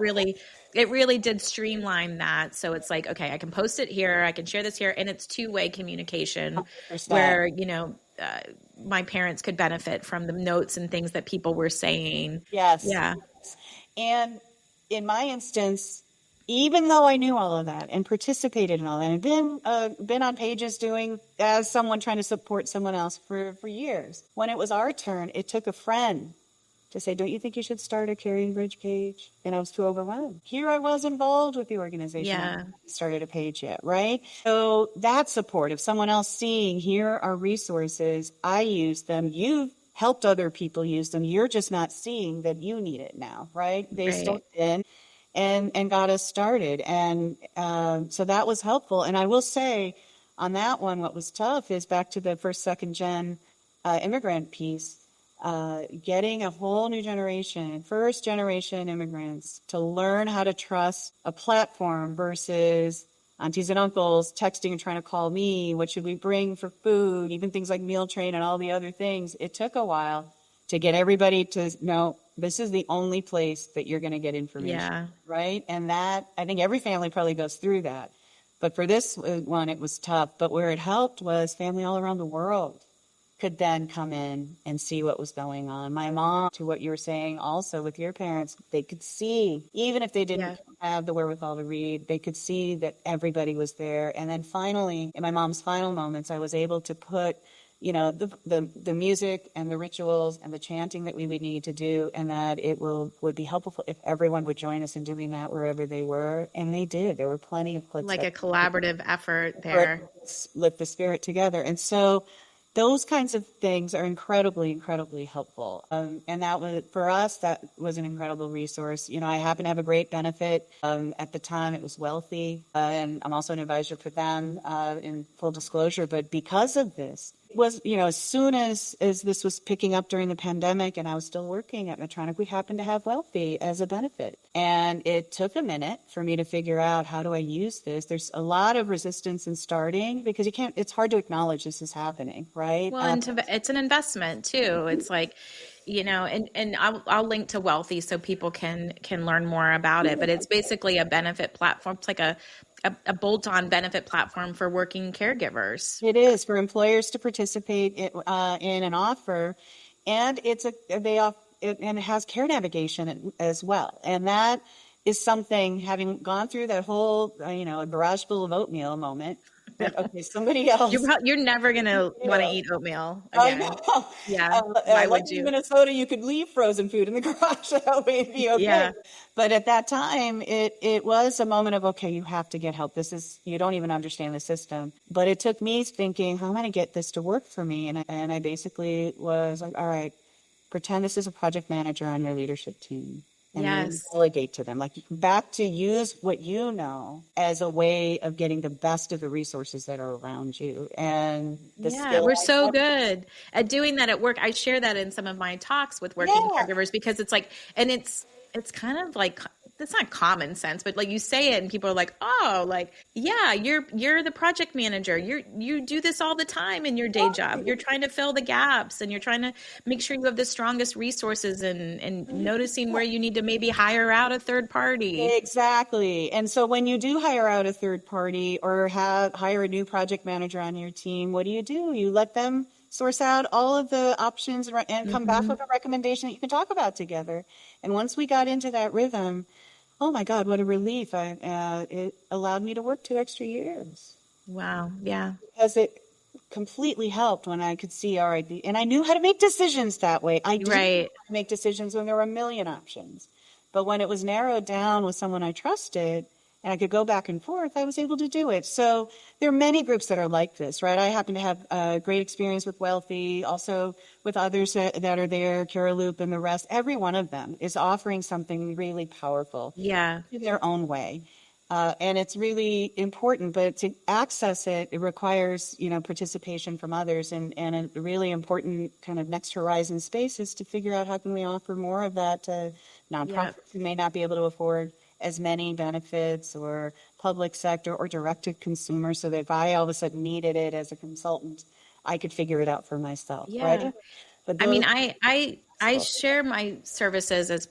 really did streamline that. So it's like, okay, I can post it here, I can share this here, and it's two-way communication 100%. Where, my parents could benefit from the notes and things that people were saying. Yes. Yeah. And in my instance, even though I knew all of that and participated in all that and been on pages doing as someone trying to support someone else for years, when it was our turn, it took a friend to say, don't you think you should start a Caring Bridge page? And I was too overwhelmed. Here I was involved with the organization. I hadn't started a page yet, right? So that support of someone else seeing, here are resources, I use them, you've helped other people use them. You're just not seeing that you need it now, right? They Right. stepped in and got us started. And so that was helpful. And I will say on that one, what was tough is back to the first, second gen immigrant piece, getting a whole new generation, first generation immigrants to learn how to trust a platform versus aunties and uncles texting and trying to call me, what should we bring for food, even things like meal train and all the other things. It took a while to get everybody to know this is the only place that you're going to get information, Yeah. right? And that, I think every family probably goes through that. But for this one, it was tough. But where it helped was family all around the world could then come in and see what was going on. My mom, to what you were saying also with your parents, they could see, even if they didn't have the wherewithal to read, they could see that everybody was there. And then finally, in my mom's final moments, I was able to put, you know, the music and the rituals and the chanting that we would need to do, and that it would be helpful if everyone would join us in doing that wherever they were. And they did. There were plenty of clips. Like a collaborative effort there. Lift the spirit together. And so those kinds of things are incredibly, incredibly helpful. And that was, for us, that was an incredible resource. You know, I happen to have a great benefit. At the time, it was Wealthy, and I'm also an advisor for them in full disclosure. But because of this, it was, you know, as soon as this was picking up during the pandemic and I was still working at Medtronic, we happened to have Wealthy as a benefit. And it took a minute for me to figure out, how do I use this? There's a lot of resistance in starting because you can't, it's hard to acknowledge this is happening, right? Well, and it's an investment too. It's like, you know, and I'll link to Wealthy so people can learn more about it. But it's basically a benefit platform. It's like a bolt-on benefit platform for working caregivers. It is for employers to participate in an offer, and it has care navigation as well. And that is something, having gone through that whole, a garage full of oatmeal moment. Okay, somebody else. You're never going to want to eat oatmeal I again. know. Yeah. Why like would you? in Minnesota, you could leave frozen food in the garage. That would be okay. Yeah. But at that time, it was a moment of, okay, you have to get help. You don't even understand the system. But it took me thinking, how am I going to get this to work for me? And I basically was like, all right, pretend this is a project manager on your leadership team. And Yes. delegate to them. Like, back to use what you know as a way of getting the best of the resources that are around you. And we're so good at doing that at work. I share that in some of my talks with working caregivers, because it's like, and it's kind of like, it's not common sense, but like you say it and people are like, oh, like, yeah, you're the project manager. You do this all the time in your day job. You're trying to fill the gaps, and you're trying to make sure you have the strongest resources, and noticing where you need to maybe hire out a third party. Exactly. And so when you do hire out a third party or hire a new project manager on your team, what do? You let them source out all of the options and come back with a recommendation that you can talk about together. And once we got into that rhythm, oh my God, what a relief. It allowed me to work 2 extra years. Wow. Yeah. Because it completely helped when I could see, all right, and I knew how to make decisions that way. I didn't make decisions when there were a million options. But when it was narrowed down with someone I trusted, and I could go back and forth, I was able to do it. So there are many groups that are like this, right? I happen to have a great experience with Wealthy, also with others that are there, Cara Loop and the rest. Every one of them is offering something really powerful in their own way. And it's really important, but to access it, it requires, participation from others. And a really important kind of next horizon space is to figure out how can we offer more of that to nonprofits who may not be able to afford as many benefits, or public sector, or direct to consumer, so that if I all of a sudden needed it as a consultant, I could figure it out for myself. Right? But I mean, I share my services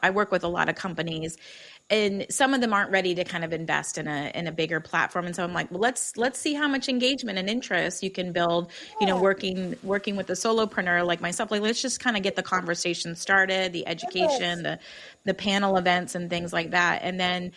I work with a lot of companies, and some of them aren't ready to kind of invest in a bigger platform. And so I'm like, well, let's see how much engagement and interest you can build, working with a solopreneur like myself. Like, let's just kind of get the conversation started, the education, the panel events and things like that. And then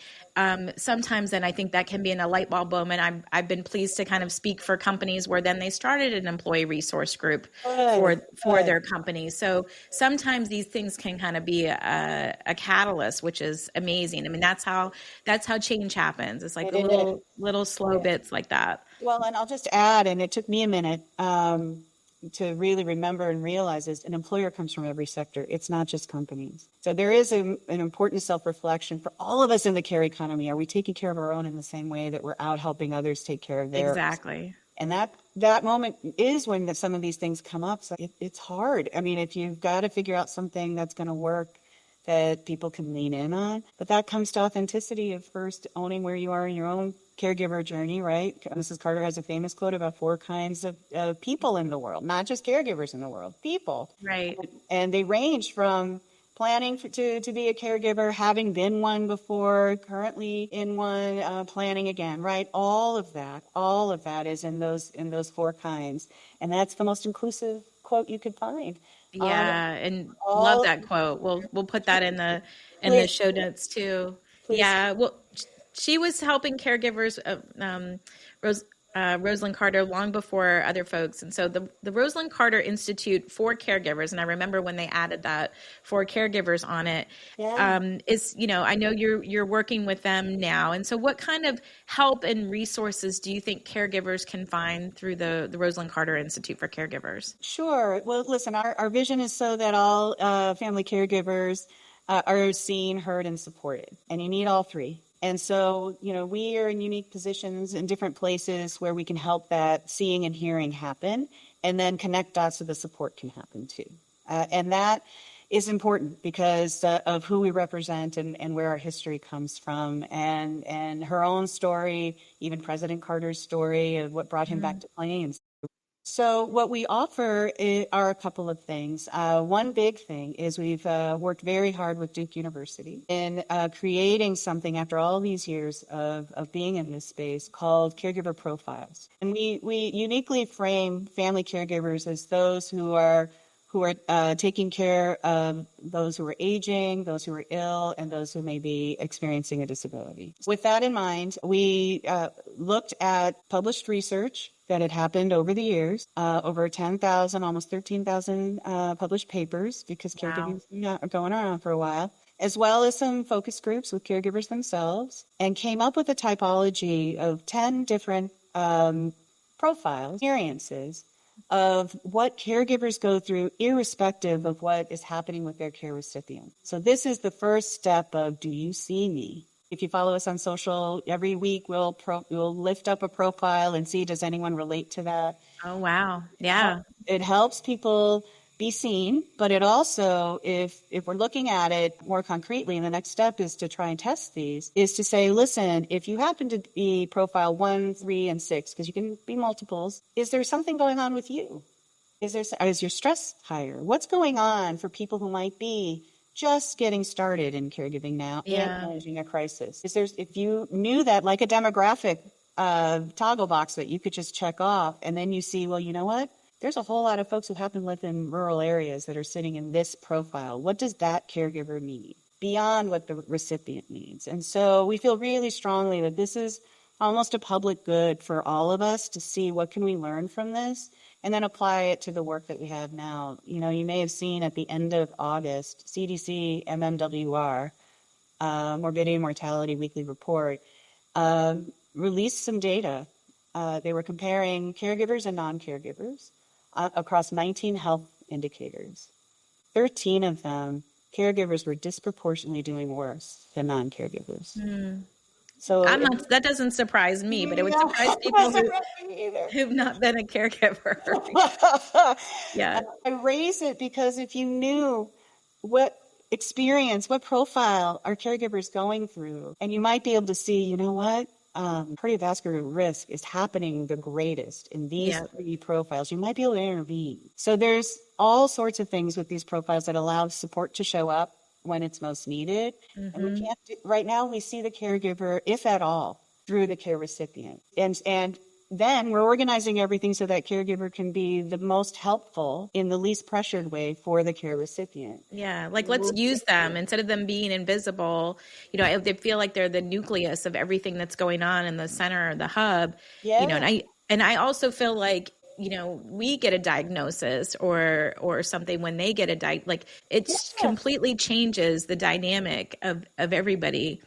sometimes then I think that can be in a light bulb moment. I've been pleased to kind of speak for companies where then they started an employee resource group for their company. So sometimes these things can kind of be a catalyst, which is amazing. I mean, that's how change happens. It's like the little slow bits like that. Well, and I'll just add, and it took me a minute. to really remember and realize is an employer comes from every sector. It's not just companies. So there is an important self-reflection for all of us in the care economy. Are we taking care of our own in the same way that we're out helping others take care of theirs? Exactly. And that moment is when some of these things come up. So it's hard. I mean, if you've got to figure out something that's going to work that people can lean in on, but that comes to authenticity of first owning where you are in your own caregiver journey, right? Mrs. Carter has a famous quote about 4 kinds of people in the world, not just caregivers in the world, people. Right. And they range from planning to be a caregiver, having been one before, currently in one, planning again, right? All of that is in those 4 kinds. And that's the most inclusive quote you could find. Yeah, and love All that quote. We'll put that in the Please. show notes too. Please. Yeah, well, she was helping caregivers, Rosalind Carter, long before other folks, and so the Rosalind Carter Institute for Caregivers, and I remember when they added that for caregivers on it. Is, I know you're working with them now, and so what kind of help and resources do you think caregivers can find through the Rosalind Carter Institute for Caregivers? Sure. Well, listen, our vision is so that all family caregivers are seen, heard, and supported, and you need all 3. And so, we are in unique positions in different places where we can help that seeing and hearing happen, and then connect dots so the support can happen too. And that is important because of who we represent and where our history comes from, and her own story, even President Carter's story of what brought him back to Plains. So what we offer are a couple of things. One big thing is we've worked very hard with Duke University in creating something after all these years of being in this space called caregiver profiles. And we uniquely frame family caregivers as those who are taking care of those who are aging, those who are ill, and those who may be experiencing a disability. With that in mind, we looked at published research that had happened over the years, over 10,000, almost 13,000 published papers, because caregiving are going around for a while, as well as some focus groups with caregivers themselves, and came up with a typology of 10 different profiles, experiences of what caregivers go through irrespective of what is happening with their care recipient. So this is the first step of, do you see me? If you follow us on social, every week we'll lift up a profile and see, does anyone relate to that? Oh, wow. Yeah. It helps people be seen, but it also, if we're looking at it more concretely, and the next step is to try and test these, is to say, listen, if you happen to be profile 1, 3, and 6, because you can be multiples, is there something going on with you? Is your stress higher? What's going on for people who might be just getting started in caregiving now and managing a crisis? If you knew that, like a demographic toggle box that you could just check off, and then you see, well, you know what? There's a whole lot of folks who happen to live in rural areas that are sitting in this profile. What does that caregiver need beyond what the recipient needs? And so we feel really strongly that this is almost a public good for all of us to see what can we learn from this and then apply it to the work that we have now. You may have seen at the end of August, CDC MMWR, Morbidity and Mortality Weekly Report, released some data. They were comparing caregivers and non-caregivers across 19 health indicators. 13 of them, caregivers were disproportionately doing worse than non-caregivers. So that doesn't surprise me, but it would surprise people who've not been a caregiver. Yeah. I raise it because if you knew what experience, what profile our caregivers going through, and you might be able to see, you know what? Cardiovascular risk is happening the greatest in these 3 profiles. You might be able to intervene. So there's all sorts of things with these profiles that allow support to show up when it's most needed. And we can't right now we see the caregiver, if at all, through the care recipient. And then we're organizing everything so that caregiver can be the most helpful in the least pressured way for the care recipient. Yeah, like let's use them instead of them being invisible. They feel like they're the nucleus of everything that's going on in the center, the hub. Yeah. And I also feel like, we get a diagnosis or something when they get a completely changes the dynamic of everybody.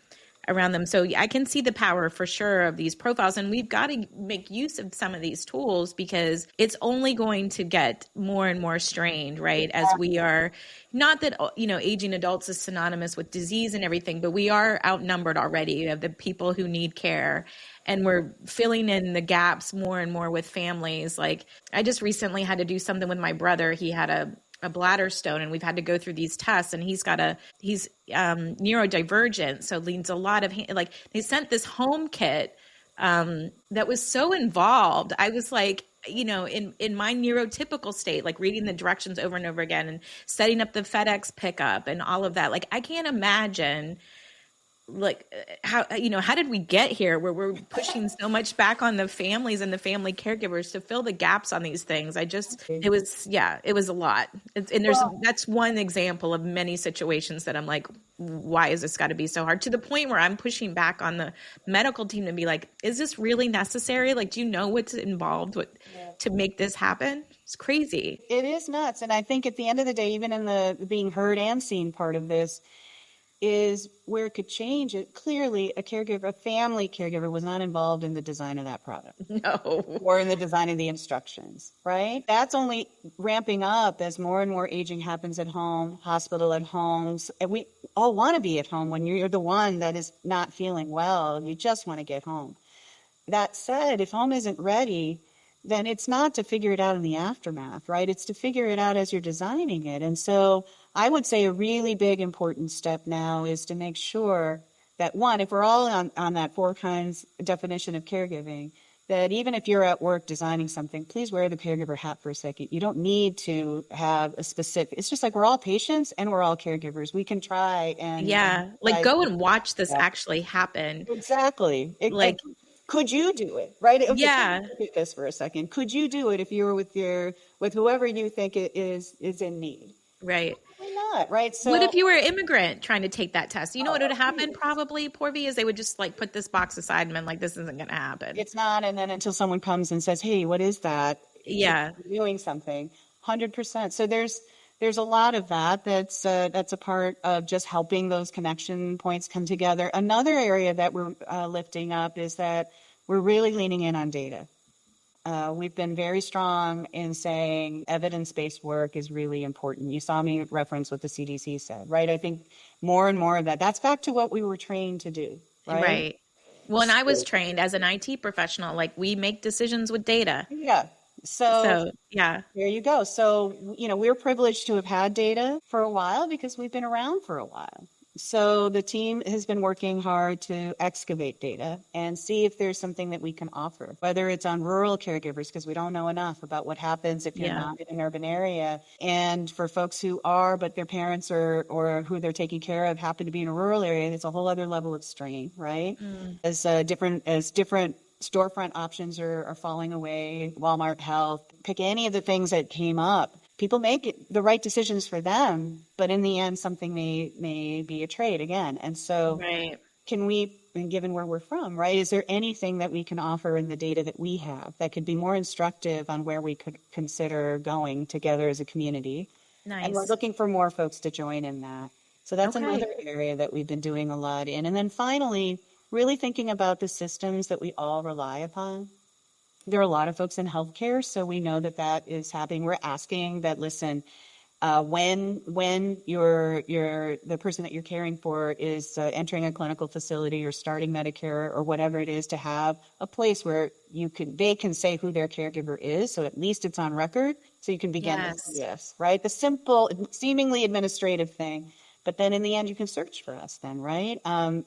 around them. So I can see the power for sure of these profiles, and we've got to make use of some of these tools because it's only going to get more and more strained, right? As we are, not that, aging adults is synonymous with disease and everything, but we are outnumbered already of the people who need care. And we're filling in the gaps more and more with families. Like I just recently had to do something with my brother. He had a bladder stone, and we've had to go through these tests, and he's neurodivergent. So needs a lot of, they sent this home kit that was so involved. I was like, in my neurotypical state, like reading the directions over and over again and setting up the FedEx pickup and all of that. Like, I can't imagine how did we get here where we're pushing so much back on the families and the family caregivers to fill the gaps on these things? It was a lot. That's one example of many situations that I'm like, why is this got to be so hard, to the point where I'm pushing back on the medical team to be like, is this really necessary? Like, do you know what's involved to make this happen? It's crazy. It is nuts. And I think at the end of the day, even in the being heard and seen part of this, is where it could change it. Clearly, a family caregiver was not involved in the design of that product. No. Or in the design of the instructions, right? That's only ramping up as more and more aging happens at home, hospital at homes. And we all want to be at home when you're the one that is not feeling well. You just want to get home. That said, if home isn't ready, then it's not to figure it out in the aftermath, right? It's to figure it out as you're designing it. And so I would say a really big important step now is to make sure that, one, if we're all on that 4 kinds definition of caregiving, that even if you're at work designing something, please wear the caregiver hat for a second. You don't need to have a specific, it's just like we're all patients and we're all caregivers. We can try and go and watch this actually happen. Exactly. Could you do it, right? Okay, yeah. Look at this for a second. Could you do it if you were with whoever you think is in need? Right. Why not, right? So, what if you were an immigrant trying to take that test? You know what would happen probably, Paurvi, is they would just put this box aside and been like, this isn't going to happen. It's not. And then until someone comes and says, hey, what is that? Yeah. You're doing something. 100%. So there's a lot of that's a part of just helping those connection points come together. Another area that we're lifting up is that we're really leaning in on data. We've been very strong in saying evidence-based work is really important. You saw me reference what the CDC said, right? I think more and more of that's back to what we were trained to do, right? Right. Well, and I was trained as an IT professional, we make decisions with data. Yeah. So yeah, there you go. So, we're privileged to have had data for a while because we've been around for a while. So the team has been working hard to excavate data and see if there's something that we can offer, whether it's on rural caregivers, because we don't know enough about what happens if you're not in an urban area. And for folks who are, but their parents or who they're taking care of happen to be in a rural area, it's a whole other level of strain, right? As different storefront options are falling away, Walmart Health, pick any of the things that came up. People make the right decisions for them, but in the end, something may be a trade again. And so can we, and given where we're from, right, is there anything that we can offer in the data that we have that could be more instructive on where we could consider going together as a community? Nice. And we're looking for more folks to join in that. So that's another area that we've been doing a lot in. And then finally, really thinking about the systems that we all rely upon. There are a lot of folks in healthcare, so we know that is happening. We're asking that, listen, when you're the person that you're caring for is entering a clinical facility or starting Medicare or whatever it is, to have a place where they can say who their caregiver is, so at least it's on record, so you can begin this, right? The simple, seemingly administrative thing. But then in the end, you can search for us then, right?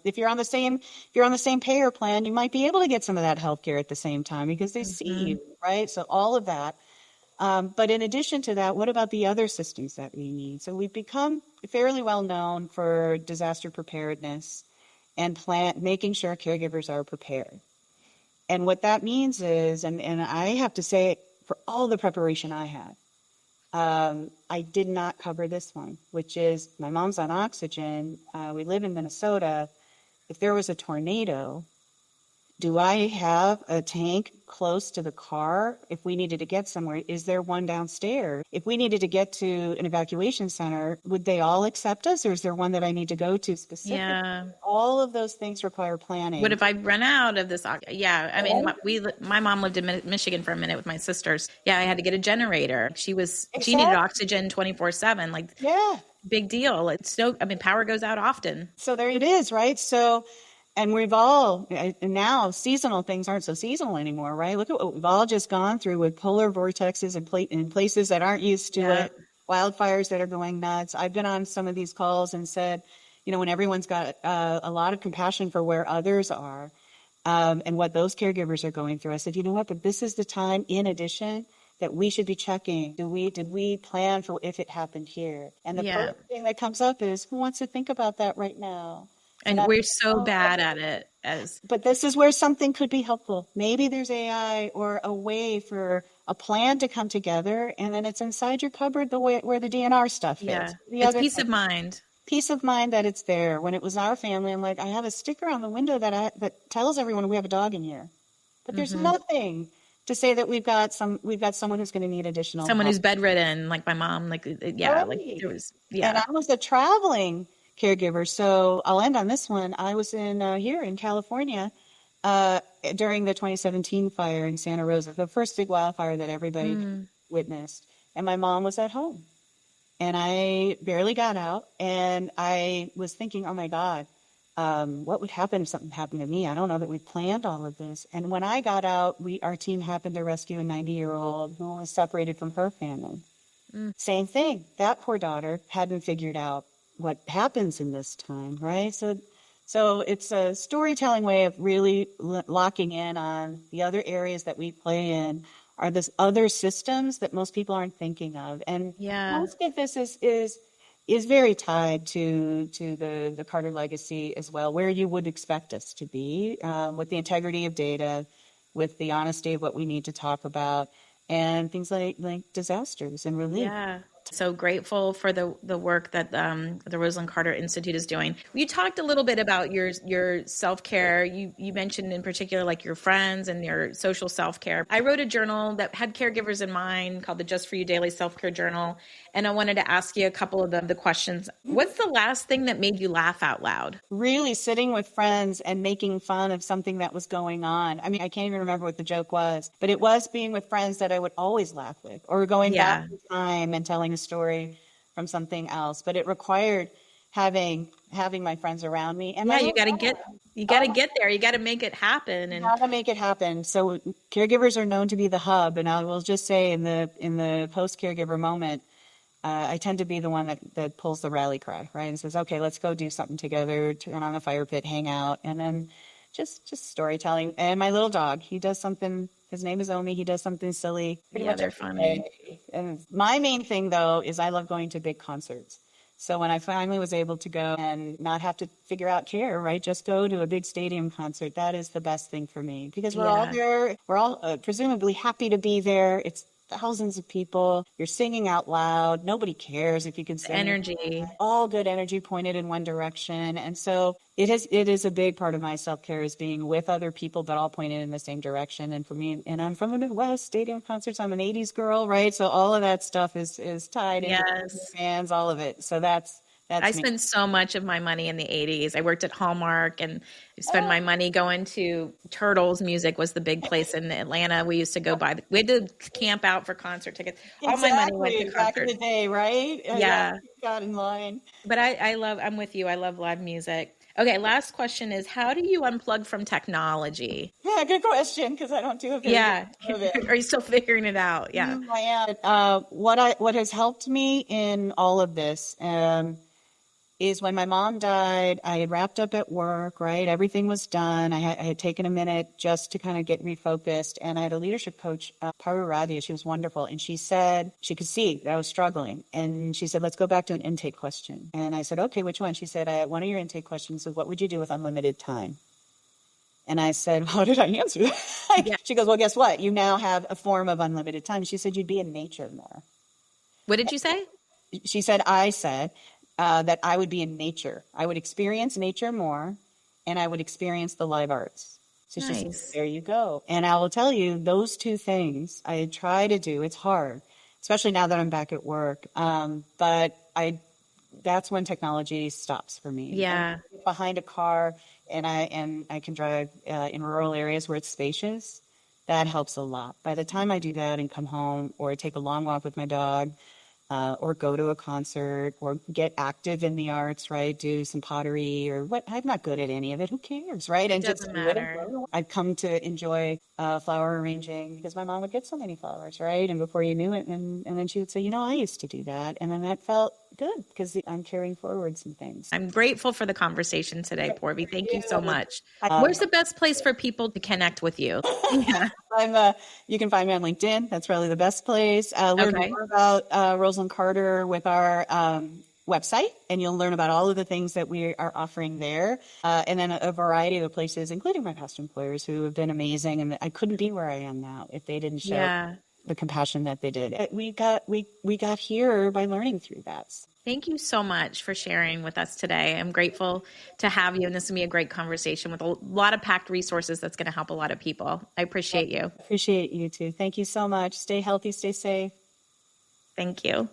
If you're on the same payer plan, you might be able to get some of that healthcare at the same time because they see you, right? So all of that. But in addition to that, what about the other systems that we need? So we've become fairly well known for disaster preparedness and making sure caregivers are prepared. And what that means is, and I have to say, for all the preparation I had, I did not cover this one, which is my mom's on oxygen. We live in Minnesota. If there was a tornado, Do I have a tank close to the car if we needed to get somewhere? Is there one downstairs? If we needed to get to an evacuation center, would they all accept us, or is there one that I need to go to specifically? Yeah. All of those things require What planning. if I run out of this? Yeah. I mean, Right? my mom lived in Michigan for a minute with my sisters. Yeah. I had to get a generator. She needed Exactly. oxygen 24/7. Like, Yeah. big deal. Power goes out often. So there it is, right? And now seasonal things aren't so seasonal anymore, right? Look at what we've all just gone through with polar vortexes in places that aren't used to Yeah. it, wildfires that are going nuts. I've been on some of these calls and said, when everyone's got a lot of compassion for where others are, and what those caregivers are going through, I said, you know what, but this is the time, in addition, that we should be checking. Did we plan for if it happened here? And the first thing that comes up is, who wants to think about that right now? And we're so bad at it But this is where something could be helpful. Maybe there's AI or a way for a plan to come together, and then it's inside your cupboard where the DNR stuff is. Yeah. It's peace of mind. Peace of mind that it's there. When it was our family, I'm like, I have a sticker on the window that tells everyone we have a dog in here. But there's nothing to say that we've got someone who's going to need additional Someone help. who's bedridden, like my mom, like, yeah, Right. like there was, And I was a traveling caregiver. So I'll end on this one. I was here in California during the 2017 fire in Santa Rosa, the first big wildfire that everybody witnessed. And my mom was at home. And I barely got out. And I was thinking, oh, my God, what would happen if something happened to me? I don't know that we planned all of this. And when I got out, our team happened to rescue a 90-year-old who was separated from her family. Same thing. That poor daughter hadn't figured out what happens in this time, right? So it's a storytelling way of really locking in on the other areas that we play in are this other systems that most people aren't thinking of. And most of this is very tied to the Carter legacy as well, where you would expect us to be, with the integrity of data, with the honesty of what we need to talk about, and things like disasters and relief. Yeah. So grateful for the work that the Rosalind Carter Institute is doing. You talked a little bit about your self-care. You mentioned in particular like your friends and your social self-care. I wrote a journal that had caregivers in mind called the Just For You Daily Self-Care Journal. And I wanted to ask you a couple of the questions. What's the last thing that made you laugh out loud? Really sitting with friends and making fun of something that was going on. I mean, I can't even remember what the joke was, but it was being with friends that I would always laugh with, or going back in time and telling a story from something else. But it required having my friends around me. And you got to get there. You got to make it happen. And how to make it happen. So caregivers are known to be the hub. And I will just say in the post-caregiver moment, I tend to be the one that pulls the rally cry, right? And says, okay, let's go do something together, turn on a fire pit, hang out, and then just storytelling. And my little dog, he does something, his name is Omi, he does something silly. They're funny. And my main thing, though, is I love going to big concerts. So when I finally was able to go and not have to figure out care, right, just go to a big stadium concert, that is the best thing for me. Because we're all there, we're all presumably happy to be there. It's thousands of people. You're singing out loud. Nobody cares if you can sing. Energy. All good energy pointed in one direction. And so it is a big part of my self-care is being with other people, but all pointed in the same direction. And for me, and I'm from the Midwest, stadium concerts. I'm an 80s girl, right? So all of that stuff is tied into fans, all of it. So that's I spent so much of my money in the 80s. I worked at Hallmark and spent my money going to Turtles. Music was the big place in Atlanta. We used to go we had to camp out for concert tickets. All my money went to concerts. Back in the day, right? Yeah. Got in line. But I'm with you. I love live music. Okay, last question is, how do you unplug from technology? Yeah, good question, because I don't do a very good job of it. Are you still figuring it out? Yeah. I am. What has helped me in all of this is when my mom died, I had wrapped up at work, right? Everything was done. I had taken a minute just to kind of get refocused. And I had a leadership coach, Paurvi Bhatt. She was wonderful. And she said, she could see that I was struggling. And she said, let's go back to an intake question. And I said, okay, which one? She said, one of your intake questions is, what would you do with unlimited time? And I said, how did I answer that? She goes, well, guess what? You now have a form of unlimited time. She said, you'd be in nature more. What did you say? She said, I said, that I would be in nature. I would experience nature more, and I would experience the live arts. So it's just, Nice. there you go. And I will tell you, those two things I try to do. It's hard, especially now that I'm back at work. But that's when technology stops for me. And Yeah. behind a car, and I can drive in rural areas where it's spacious. That helps a lot. By the time I do that and come home, or take a long walk with my dog, or go to a concert, or get active in the arts, right? Do some pottery or what. I'm not good at any of it. Who cares, right? It And just doesn't do it. matter. I've come to enjoy flower arranging because my mom would get so many flowers, right? And before you knew it, and then she would say, I used to do that. And then that felt good because I'm carrying forward some things. I'm grateful for the conversation today, Paurvi. Thank you so much. I- Where's the best place for people to connect with you? Yeah. You can find me on LinkedIn. That's probably the best place. Learn Okay. more about Rosalind Carter with our website, and you'll learn about all of the things that we are offering there. And then a variety of places, including my past employers who have been amazing. And I couldn't be where I am now if they didn't show Yeah. the compassion that they did. We got here by learning through that. Thank you so much for sharing with us today. I'm grateful to have you, and this is going to be a great conversation with a lot of packed resources that's going to help a lot of people. I appreciate you. Appreciate you too. Thank you so much. Stay healthy, stay safe. Thank you.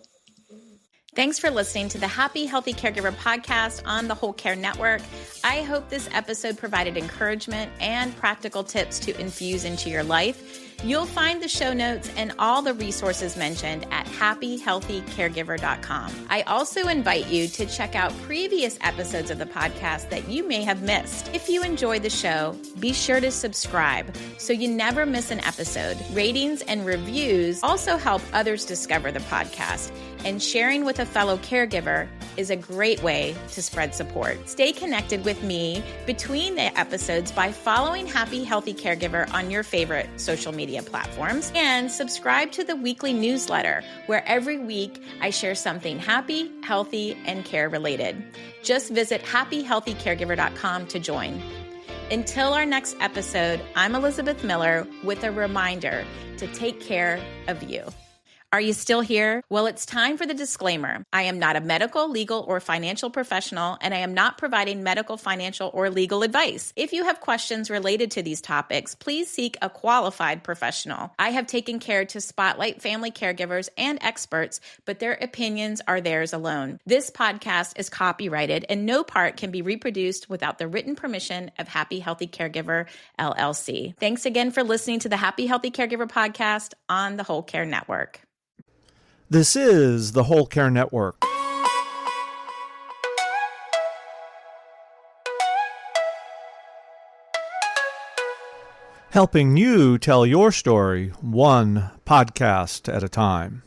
Thanks for listening to the Happy Healthy Caregiver podcast on the Whole Care Network. I hope this episode provided encouragement and practical tips to infuse into your life. You'll find the show notes and all the resources mentioned at happyhealthycaregiver.com. I also invite you to check out previous episodes of the podcast that you may have missed. If you enjoy the show, be sure to subscribe so you never miss an episode. Ratings and reviews also help others discover the podcast, and sharing with a fellow caregiver is a great way to spread support. Stay connected with me between the episodes by following Happy Healthy Caregiver on your favorite social media platforms, and subscribe to the weekly newsletter where every week I share something happy, healthy, and care related. Just visit happyhealthycaregiver.com to join. Until our next episode, I'm Elizabeth Miller with a reminder to take care of you. Are you still here? Well, it's time for the disclaimer. I am not a medical, legal, or financial professional, and I am not providing medical, financial, or legal advice. If you have questions related to these topics, please seek a qualified professional. I have taken care to spotlight family caregivers and experts, but their opinions are theirs alone. This podcast is copyrighted, and no part can be reproduced without the written permission of Happy Healthy Caregiver, LLC. Thanks again for listening to the Happy Healthy Caregiver podcast on the Whole Care Network. This is the Whole Care Network. Helping you tell your story one podcast at a time.